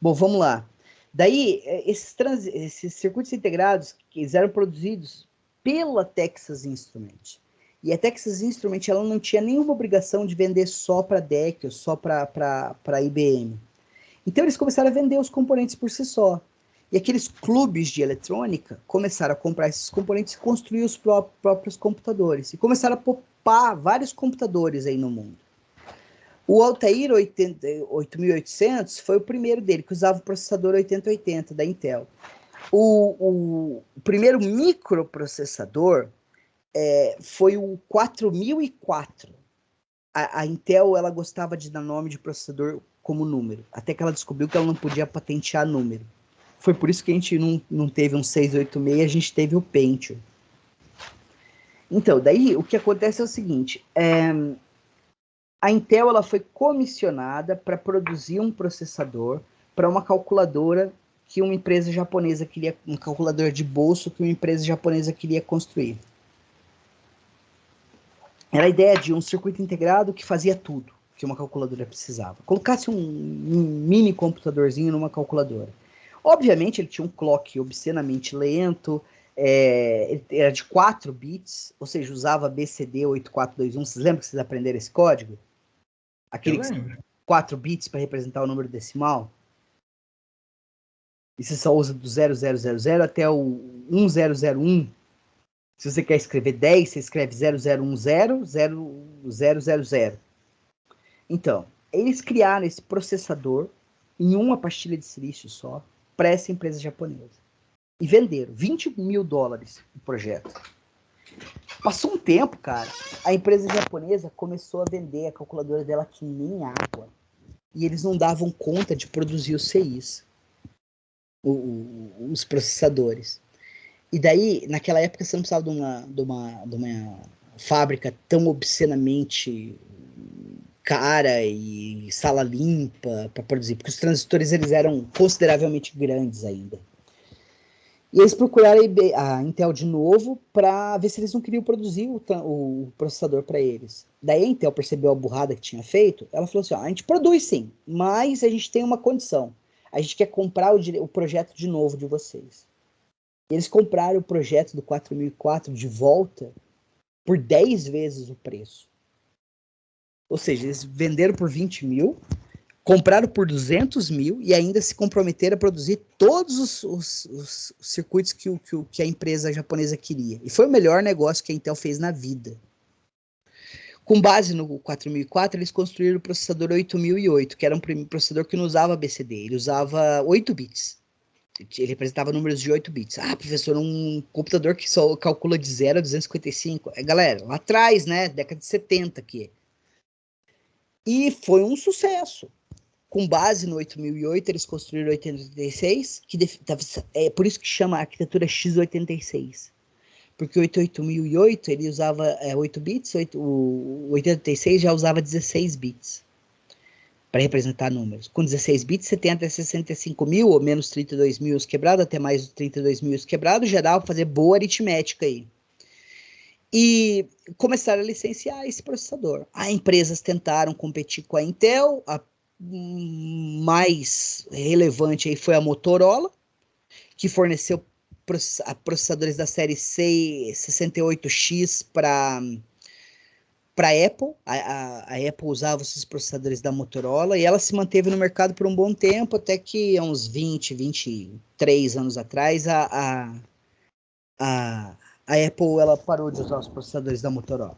Bom, vamos lá. Daí, esses circuitos integrados que eles eram produzidos pela Texas Instruments. E a Texas Instruments ela não tinha nenhuma obrigação de vender só para a DEC ou só para a IBM. Então, eles começaram a vender os componentes por si só. E aqueles clubes de eletrônica começaram a comprar esses componentes e construir os próprios computadores. E começaram a popar vários computadores aí no mundo. O Altair 8800 foi o primeiro dele, que usava o processador 8080 da Intel. O primeiro microprocessador foi o 4004. A Intel, ela gostava de dar nome de processador como número, até que ela descobriu que ela não podia patentear número. Foi por isso que a gente não teve um 686, a gente teve o Pentium. Então, daí o que acontece é o seguinte, a Intel ela foi comissionada para produzir um processador para uma calculadora que uma empresa japonesa queria, um calculador de bolso que uma empresa japonesa queria construir. Era a ideia de um circuito integrado que fazia tudo que uma calculadora precisava. Colocasse um mini computadorzinho numa calculadora. Obviamente, ele tinha um clock obscenamente lento, era de 4 bits, ou seja, usava BCD 8421. Vocês lembram que vocês aprenderam esse código? Aquele 4 bits para representar o número decimal? E você só usa do 0000 até o 1001. Se você quer escrever 10, você escreve 0010-0000. Então, eles criaram esse processador em uma pastilha de silício só para essa empresa japonesa. E venderam $20 mil o projeto. Passou um tempo, cara, a empresa japonesa começou a vender a calculadora dela que nem água. E eles não davam conta de produzir os CIs, os processadores. E daí, naquela época, você não precisava de uma fábrica tão obscenamente cara e sala limpa para produzir, porque os transistores eles eram consideravelmente grandes ainda. E eles procuraram a Intel de novo para ver se eles não queriam produzir o processador para eles. Daí a Intel percebeu a burrada que tinha feito, ela falou assim, a gente produz sim, mas a gente tem uma condição. A gente quer comprar o projeto de novo de vocês. Eles compraram o projeto do 4004 de volta por 10 vezes o preço. Ou seja, eles venderam por 20 mil, compraram por 200 mil e ainda se comprometeram a produzir todos os circuitos que a empresa japonesa queria. E foi o melhor negócio que a Intel fez na vida. Com base no 4004, eles construíram o processador 8008, que era um processador que não usava BCD, ele usava 8 bits. Ele representava números de 8 bits. Ah, professor, um computador que só calcula de 0 a 255. Galera, lá atrás, né? Década de 70 aqui. E foi um sucesso. Com base no 8008, eles construíram o 8086, é por isso que chama a arquitetura x86. Porque o 8008 ele usava 8 bits, o 8086 já usava 16 bits. Para representar números. Com 16 bits, você tem até 65 mil, ou menos 32 mil quebrado, até mais 32 mil quebrado, já dá para fazer boa aritmética aí. E começaram a licenciar esse processador. As empresas tentaram competir com a Intel, a mais relevante aí foi a Motorola, que forneceu processadores da série C68X para Apple. A Apple usava esses processadores da Motorola e ela se manteve no mercado por um bom tempo, até que há uns 23 anos atrás a Apple ela parou de usar os processadores da Motorola.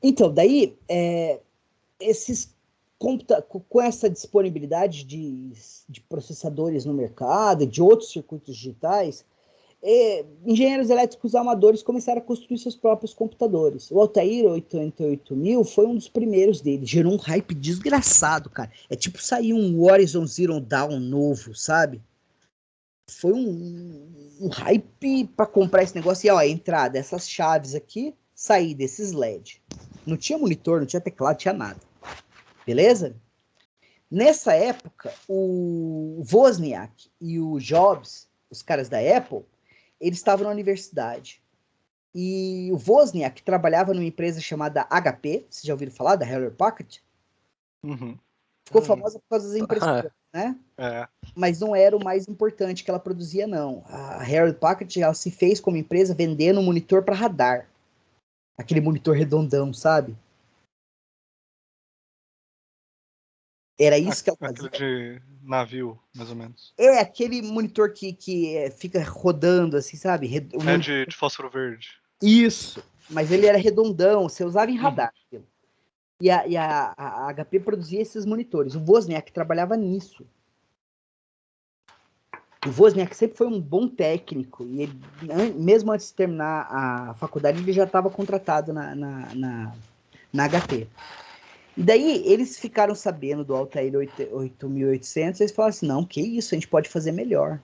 Então, daí, com essa disponibilidade de processadores no mercado, de outros circuitos digitais, engenheiros elétricos amadores começaram a construir seus próprios computadores. O Altair 88000 foi um dos primeiros deles. Gerou um hype desgraçado, cara. É tipo sair um Horizon Zero Dawn novo, sabe? Foi um hype para comprar esse negócio. E ó, entrar dessas chaves aqui, sair desses LED. Não tinha monitor, não tinha teclado, não tinha nada. Beleza? Nessa época, o Wozniak e o Jobs, os caras da Apple, eles estavam na universidade. E o Wozniak trabalhava numa empresa chamada HP. Vocês já ouviram falar da Hewlett Packard? Uhum. Ficou famosa por causa das impressoras, né? Mas não era o mais importante que ela produzia, não. A Hewlett Packard, ela se fez como empresa vendendo um monitor para radar. Aquele monitor redondão, sabe? Era isso que ela fazia. Aquele de navio, mais ou menos. É, aquele monitor que fica rodando, assim, sabe? De fósforo verde. Isso, mas ele era redondão, você usava em radar. E a HP produzia esses monitores. O Wozniak trabalhava nisso. O Wozniak sempre foi um bom técnico, e ele, mesmo antes de terminar a faculdade, ele já estava contratado na HP. E daí, eles ficaram sabendo do Altair 8800, eles falaram assim, não, que isso, a gente pode fazer melhor.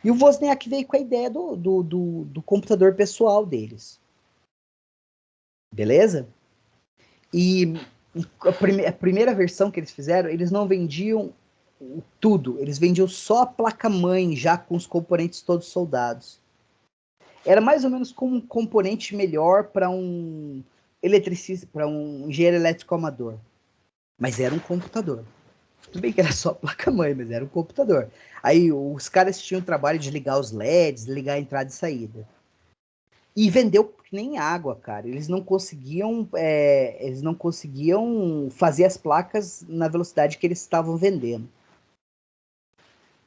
E o Wozniak veio com a ideia do computador pessoal deles. Beleza? E a primeira versão que eles fizeram, eles não vendiam tudo, eles vendiam só a placa-mãe, já com os componentes todos soldados. Era mais ou menos como um componente melhor para um eletricista, para um engenheiro elétrico amador. Mas era um computador. Tudo bem que era só a placa-mãe, mas era um computador. Aí os caras tinham o trabalho de ligar os LEDs, ligar a entrada e saída. E vendeu que nem água, cara. Eles não conseguiam fazer as placas na velocidade que eles estavam vendendo.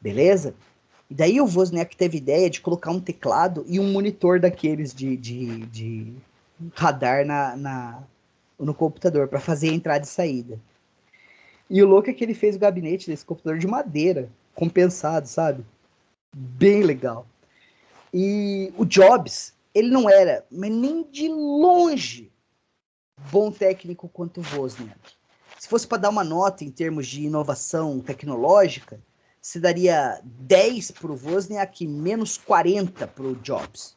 Beleza? E daí o Wozniak teve ideia de colocar um teclado e um monitor daqueles de radar no computador para fazer a entrada e saída. E o louco é que ele fez o gabinete desse computador de madeira, compensado, sabe? Bem legal. E o Jobs, ele não era, mas nem de longe, bom técnico quanto o Wozniak. Se fosse para dar uma nota em termos de inovação tecnológica, se daria 10 para o Wozniak e menos 40 para o Jobs.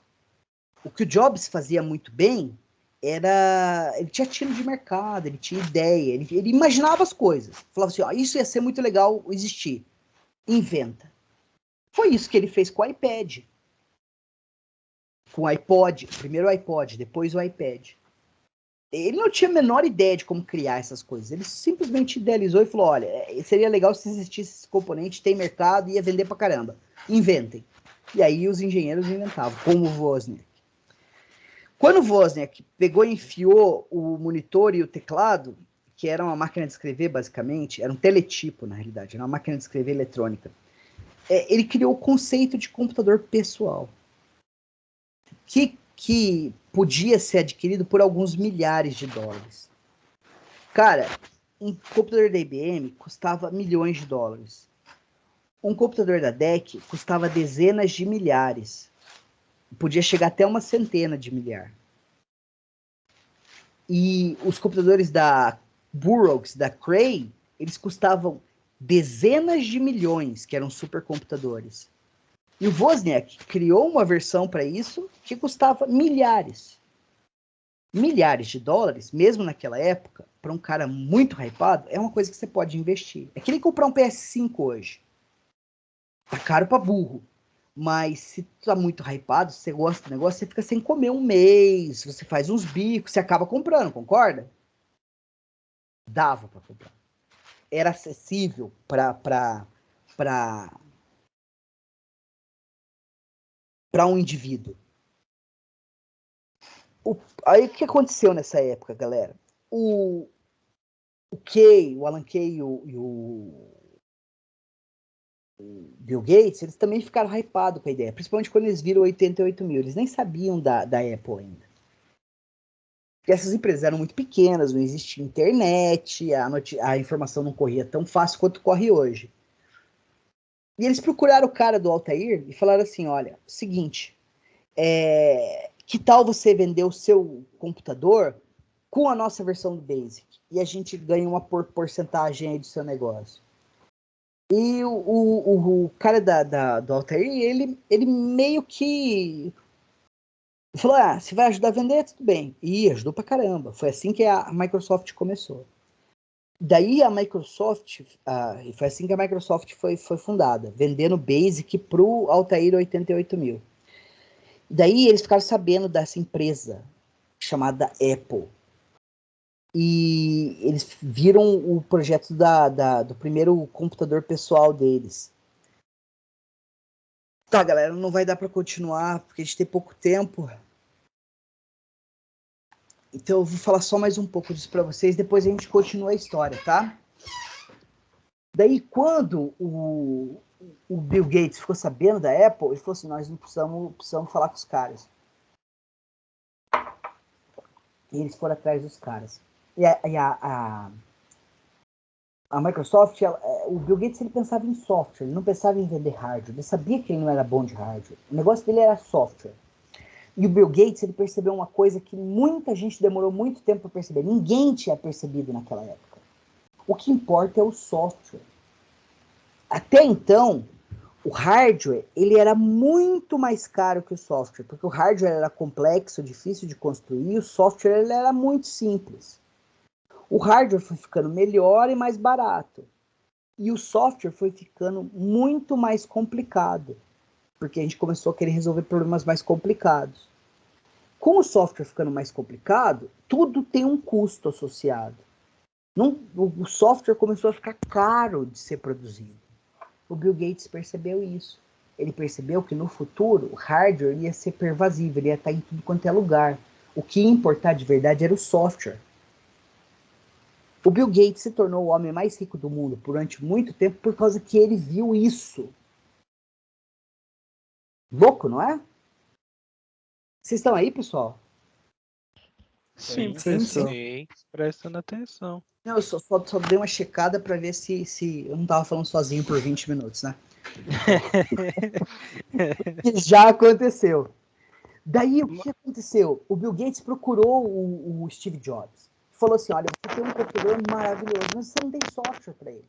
O que o Jobs fazia muito bem era... Ele tinha tiro de mercado, ele tinha ideia, ele imaginava as coisas. Falava assim, ó, isso ia ser muito legal existir. Inventa. Foi isso que ele fez com o iPad. Com o iPod, primeiro o iPod, depois o iPad. Ele não tinha a menor ideia de como criar essas coisas. Ele simplesmente idealizou e falou, olha, seria legal se existisse esse componente, tem mercado e ia vender pra caramba. Inventem. E aí os engenheiros inventavam, como o Wozniak. Quando o Wozniak pegou e enfiou o monitor e o teclado, que era uma máquina de escrever basicamente, era um teletipo na realidade, era uma máquina de escrever eletrônica, ele criou o conceito de computador pessoal, que podia ser adquirido por alguns milhares de dólares. Cara, um computador da IBM custava milhões de dólares. Um computador da DEC custava dezenas de milhares. Podia chegar até uma centena de milhar. E os computadores da Burroughs, da Cray, eles custavam dezenas de milhões, que eram supercomputadores. E o Wozniak criou uma versão para isso que custava milhares. Milhares de dólares, mesmo naquela época, para um cara muito hypado, é uma coisa que você pode investir. É que nem comprar um PS5 hoje. Tá caro para burro. Mas se tu tá muito hypado, se você gosta do negócio, você fica sem comer um mês, você faz uns bicos, você acaba comprando, concorda? Dava para comprar. Era acessível para um indivíduo. Aí o que aconteceu nessa época, galera? O Alan Kay e o Bill Gates, eles também ficaram hypados com a ideia, principalmente quando eles viram 88 mil. Eles nem sabiam da Apple ainda. Porque essas empresas eram muito pequenas, não existia internet, a informação não corria tão fácil quanto corre hoje. E eles procuraram o cara do Altair e falaram assim, olha, seguinte, que tal você vender o seu computador com a nossa versão do Basic? E a gente ganha uma porcentagem aí do seu negócio. E o cara do Altair, ele meio que falou, se vai ajudar a vender, tudo bem. E ajudou pra caramba. Foi assim que a Microsoft começou. Daí a Microsoft, foi assim que a Microsoft foi fundada, vendendo Basic pro Altair 88 mil. Daí eles ficaram sabendo dessa empresa chamada Apple. E eles viram o projeto do primeiro computador pessoal deles. Tá, galera, não vai dar para continuar, porque a gente tem pouco tempo. Então eu vou falar só mais um pouco disso para vocês, depois a gente continua a história, tá? Daí quando o Bill Gates ficou sabendo da Apple, ele falou assim, nós não precisamos falar com os caras. E eles foram atrás dos caras. E a Microsoft, o Bill Gates, ele pensava em software, ele não pensava em vender hardware, ele sabia que ele não era bom de hardware, o negócio dele era software. E o Bill Gates, ele percebeu uma coisa que muita gente demorou muito tempo para perceber, ninguém tinha percebido naquela época. O que importa é o software. Até então, o hardware, ele era muito mais caro que o software, porque o hardware era complexo, difícil de construir, e o software ele era muito simples. O hardware foi ficando melhor e mais barato. E o software foi ficando muito mais complicado, porque a gente começou a querer resolver problemas mais complicados. Com o software ficando mais complicado, tudo tem um custo associado. O software começou a ficar caro de ser produzido. O Bill Gates percebeu isso. Ele percebeu que no futuro o hardware ia ser pervasivo, ele ia estar em tudo quanto é lugar. O que ia importar de verdade era o software. O Bill Gates se tornou o homem mais rico do mundo durante muito tempo por causa que ele viu isso. Louco, não é? Vocês estão aí, pessoal? Sim, professor. Prestando atenção. Não, eu só dei uma checada para ver se eu não estava falando sozinho por 20 minutos, né? Já aconteceu. Daí, o que aconteceu? O Bill Gates procurou o Steve Jobs. Falou assim, olha, você tem um computador maravilhoso, mas você não tem software para ele.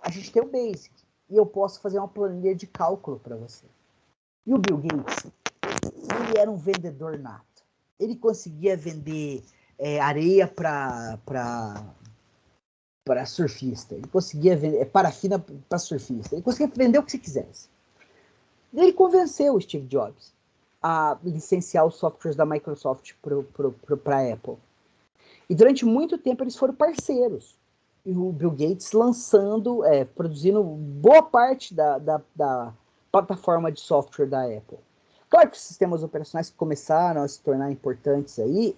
A gente tem o Basic. E eu posso fazer uma planilha de cálculo para você. E o Bill Gates, ele era um vendedor nato. Ele conseguia vender areia para surfista. Ele conseguia vender parafina para surfista. Ele conseguia vender o que você quisesse. E ele convenceu o Steve Jobs a licenciar os softwares da Microsoft para a Apple. E durante muito tempo eles foram parceiros. E o Bill Gates produzindo boa parte da plataforma de software da Apple. Claro que os sistemas operacionais que começaram a se tornar importantes aí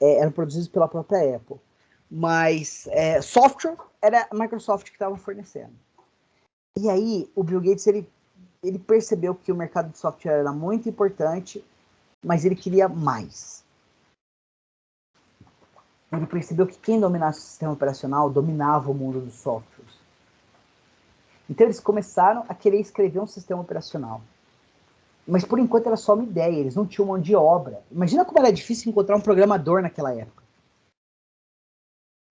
eram produzidos pela própria Apple. Mas software era a Microsoft que estava fornecendo. E aí o Bill Gates ele percebeu que o mercado de software era muito importante, mas ele queria mais. Ele percebeu que quem dominasse o sistema operacional dominava o mundo dos softwares. Então eles começaram a querer escrever um sistema operacional. Mas por enquanto era só uma ideia, eles não tinham mão de obra. Imagina como era difícil encontrar um programador naquela época.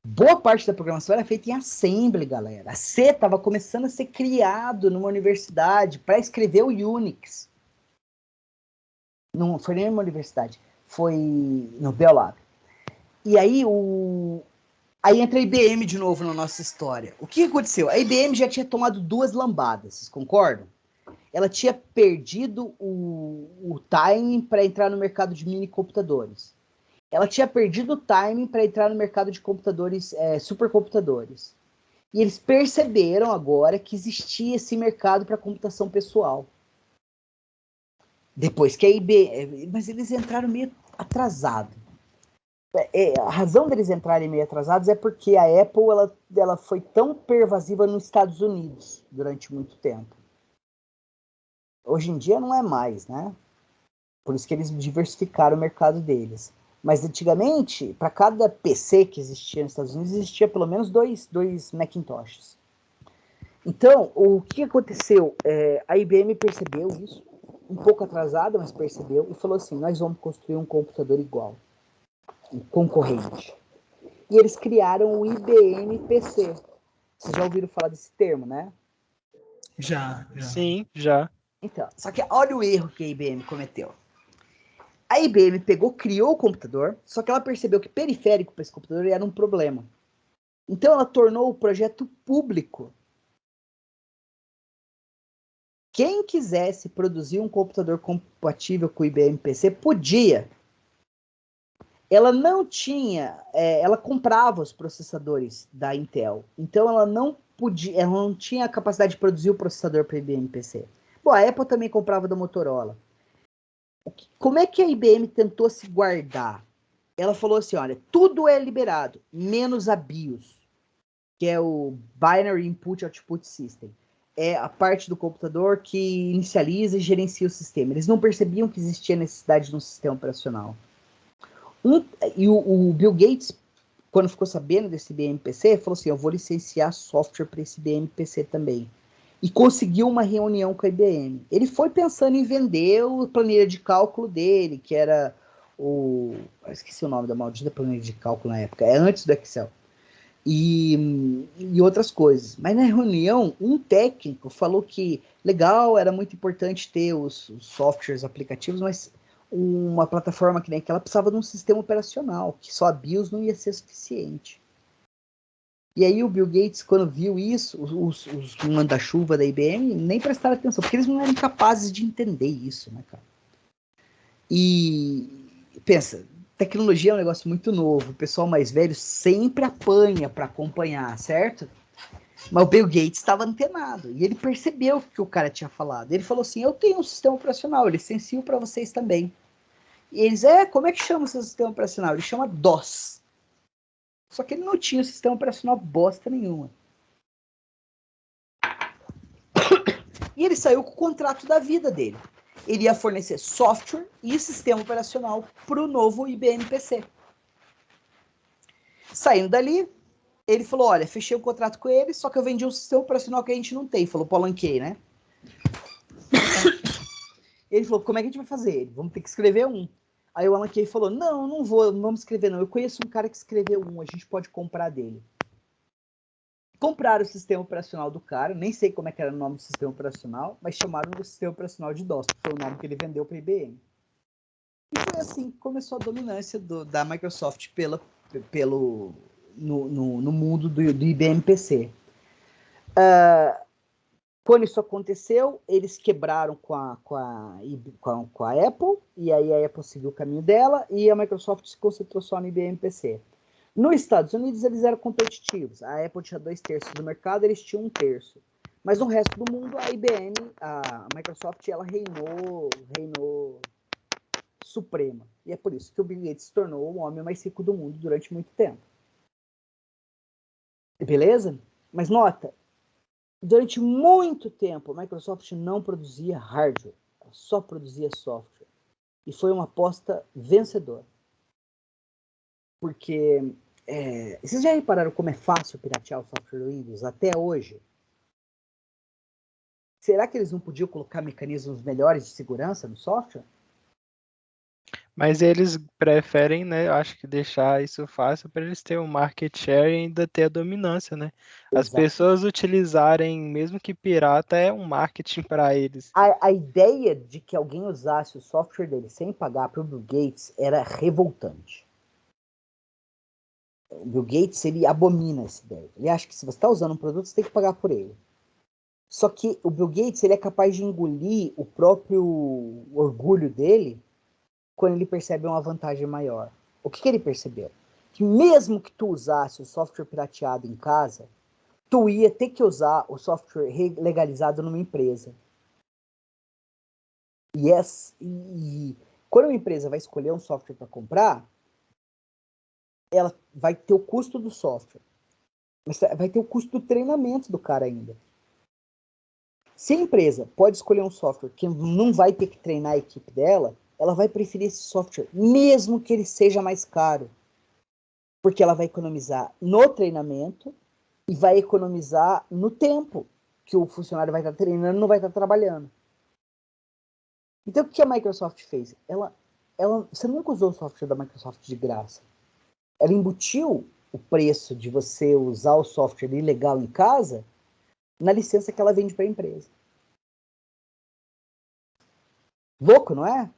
Boa parte da programação era feita em assembly, galera. A C estava começando a ser criado numa universidade para escrever o Unix. Não foi nem numa universidade, foi no Bell Lab. E aí aí entra a IBM de novo na nossa história. O que aconteceu? A IBM já tinha tomado 2 lambadas, vocês concordam? Ela tinha perdido o timing para entrar no mercado de mini computadores. Ela tinha perdido o timing para entrar no mercado de computadores, supercomputadores. E eles perceberam agora que existia esse mercado para computação pessoal. Depois que a IBM... Mas eles entraram meio atrasado. A razão deles entrarem meio atrasados é porque a Apple ela foi tão pervasiva nos Estados Unidos durante muito tempo. Hoje em dia não é mais, né? Por isso que eles diversificaram o mercado deles. Mas antigamente, para cada PC que existia nos Estados Unidos, existia pelo menos dois Macintoshes. Então, o que aconteceu? A IBM percebeu isso, um pouco atrasada, mas percebeu, e falou assim, nós vamos construir um computador igual, um concorrente. E eles criaram o IBM PC. Vocês já ouviram falar desse termo, né? Já. Sim, já. Então, só que olha o erro que a IBM cometeu. A IBM criou o computador, só que ela percebeu que periférico para esse computador era um problema. Então ela tornou o projeto público. Quem quisesse produzir um computador compatível com o IBM PC, podia. Ela não tinha... ela comprava os processadores da Intel. Então ela não tinha a capacidade de produzir o processador para o IBM PC. Bom, a Apple também comprava da Motorola. Como é que a IBM tentou se guardar? Ela falou assim, olha, tudo é liberado, menos a BIOS, que é o Binary Input Output System. É a parte do computador que inicializa e gerencia o sistema. Eles não percebiam que existia necessidade de um sistema operacional. E o Bill Gates quando ficou sabendo desse IBM-PC, falou assim, eu vou licenciar software para esse IBM-PC também. E conseguiu uma reunião com a IBM. Ele foi pensando em vender a planilha de cálculo dele, que era eu esqueci o nome da maldita planilha de cálculo na época, é antes do Excel. E outras coisas. Mas na reunião, um técnico falou que legal, era muito importante ter os softwares aplicativos, mas uma plataforma que nem aquela precisava de um sistema operacional, que só a BIOS não ia ser suficiente. E aí o Bill Gates, quando viu isso, os manda-chuva da IBM nem prestaram atenção, porque eles não eram capazes de entender isso, né, cara? E pensa, tecnologia é um negócio muito novo, o pessoal mais velho sempre apanha para acompanhar, certo? Mas o Bill Gates estava antenado, e ele percebeu o que o cara tinha falado. Ele falou assim, eu tenho um sistema operacional, eu licencio para vocês também. E eles, como é que chama o seu sistema operacional? Ele chama DOS. Só que ele não tinha sistema operacional bosta nenhuma. E ele saiu com o contrato da vida dele. Ele ia fornecer software e sistema operacional para o novo IBM PC. Saindo dali, ele falou, olha, fechei um contrato com ele, só que eu vendi um sistema operacional que a gente não tem. Falou, Polanquei, né? Ele falou, como é que a gente vai fazer? Vamos ter que escrever um. Aí o Alan Kay falou, não vamos escrever não. Eu conheço um cara que escreveu um, a gente pode comprar dele. Compraram o sistema operacional do cara, nem sei como é que era o nome do sistema operacional, mas chamaram do sistema operacional de DOS, que foi o nome que ele vendeu para a IBM. E foi assim que começou a dominância da Microsoft no mundo do IBM PC. Quando isso aconteceu, eles quebraram com a Apple, e aí a Apple seguiu o caminho dela, e a Microsoft se concentrou só no IBM PC. Nos Estados Unidos, eles eram competitivos. A Apple tinha 2/3 do mercado, eles tinham 1/3. Mas no resto do mundo, a IBM, a Microsoft, ela reinou suprema. E é por isso que o Bill Gates se tornou o homem mais rico do mundo durante muito tempo. Beleza? Mas nota, durante muito tempo, a Microsoft não produzia hardware, ela só produzia software. E foi uma aposta vencedora. Porque, vocês já repararam como é fácil piratear o software do Windows até hoje? Será que eles não podiam colocar mecanismos melhores de segurança no software? Mas eles preferem, né, acho que deixar isso fácil para eles terem um market share e ainda ter a dominância, né? As pessoas utilizarem, mesmo que pirata, é um marketing para eles. A ideia de que alguém usasse o software dele sem pagar para o Bill Gates era revoltante. O Bill Gates, ele abomina essa ideia. Ele acha que se você está usando um produto, você tem que pagar por ele. Só que o Bill Gates, ele é capaz de engolir o próprio orgulho dele quando ele percebe uma vantagem maior. O que ele percebeu? Que mesmo que tu usasse o software pirateado em casa, tu ia ter que usar o software legalizado numa empresa. E quando uma empresa vai escolher um software para comprar, ela vai ter o custo do software. Mas vai ter o custo do treinamento do cara ainda. Se a empresa pode escolher um software que não vai ter que treinar a equipe dela, ela vai preferir esse software, mesmo que ele seja mais caro. Porque ela vai economizar no treinamento e vai economizar no tempo que o funcionário vai estar treinando e não vai estar trabalhando. Então, o que a Microsoft fez? Você nunca usou o software da Microsoft de graça. Ela embutiu o preço de você usar o software ilegal em casa na licença que ela vende para a empresa. Louco, não é?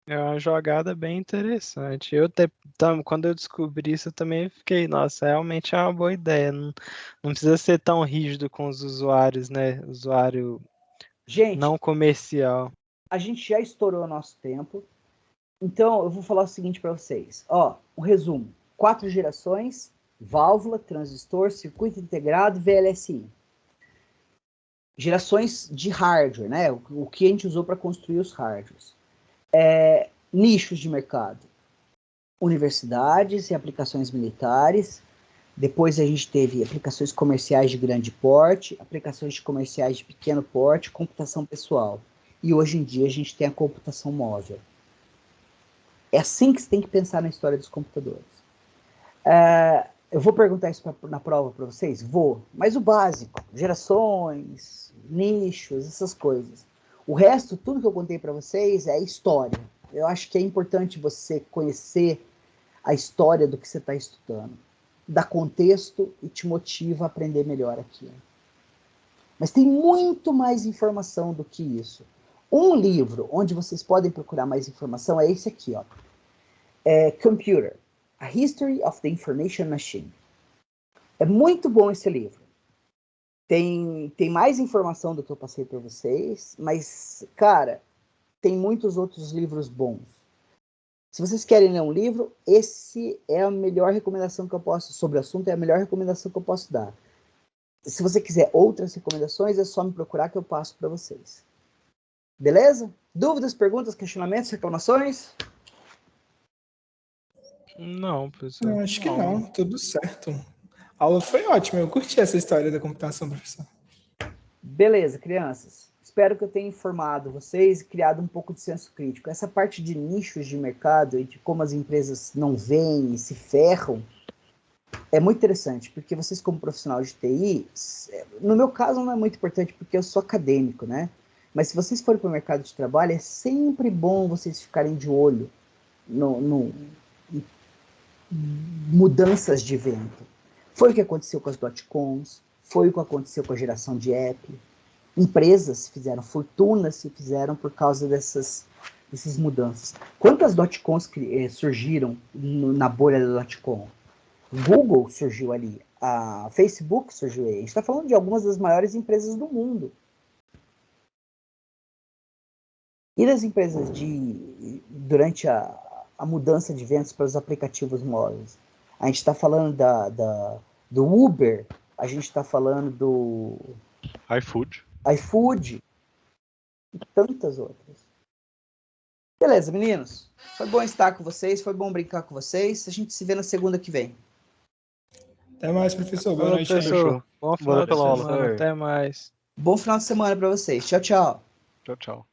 É uma jogada bem interessante. Quando eu descobri isso, eu também fiquei, nossa, realmente é uma boa ideia. Não precisa ser tão rígido com os usuários, né? Usuário não comercial. A gente já estourou o nosso tempo. Então, eu vou falar o seguinte para vocês. Um resumo. 4 gerações, válvula, transistor, circuito integrado, VLSI. Gerações de hardware, né? O que a gente usou para construir os hardwares. Nichos de mercado. Universidades e aplicações militares. Depois a gente teve aplicações comerciais de grande porte, aplicações comerciais de pequeno porte, computação pessoal. E hoje em dia a gente tem a computação móvel. É assim que você tem que pensar na história dos computadores. Eu vou perguntar isso na prova para vocês? Vou. Mas o básico, gerações, nichos, essas coisas. O resto, tudo que eu contei para vocês é história. Eu acho que é importante você conhecer a história do que você está estudando. Dá contexto e te motiva a aprender melhor aquilo. Mas tem muito mais informação do que isso. Um livro onde vocês podem procurar mais informação é esse aqui, ó. Computer, A History of the Information Machine. É muito bom esse livro. Tem mais informação do que eu passei para vocês, mas, cara, tem muitos outros livros bons. Se vocês querem ler um livro, esse é a melhor recomendação que eu posso, sobre o assunto, é a melhor recomendação que eu posso dar. Se você quiser outras recomendações, é só me procurar que eu passo para vocês. Beleza? Dúvidas, perguntas, questionamentos, reclamações? Não, professor. Eu acho que não, tudo certo. A aula foi ótima, eu curti essa história da computação, professor. Beleza, crianças. Espero que eu tenha informado vocês e criado um pouco de senso crítico. Essa parte de nichos de mercado e de como as empresas não veem e se ferram é muito interessante, porque vocês como profissional de TI, no meu caso não é muito importante porque eu sou acadêmico, né? Mas se vocês forem para o mercado de trabalho, é sempre bom vocês ficarem de olho no mudanças de vento. Foi o que aconteceu com as dot-coms, foi o que aconteceu com a geração de app. Empresas fizeram, fortunas se fizeram por causa dessas mudanças. Quantas dot-coms surgiram na bolha da dot-com? Google surgiu ali, a Facebook surgiu aí. A gente está falando de algumas das maiores empresas do mundo. E das empresas durante a mudança de ventos para os aplicativos móveis? A gente está falando do Uber, a gente está falando do iFood e tantas outras. Beleza, meninos. Foi bom estar com vocês, foi bom brincar com vocês. A gente se vê na segunda que vem. Até mais, professor. Boa noite. Professor. Bom final de semana. Até mais. Bom final de semana para vocês. Tchau, tchau. Tchau, tchau.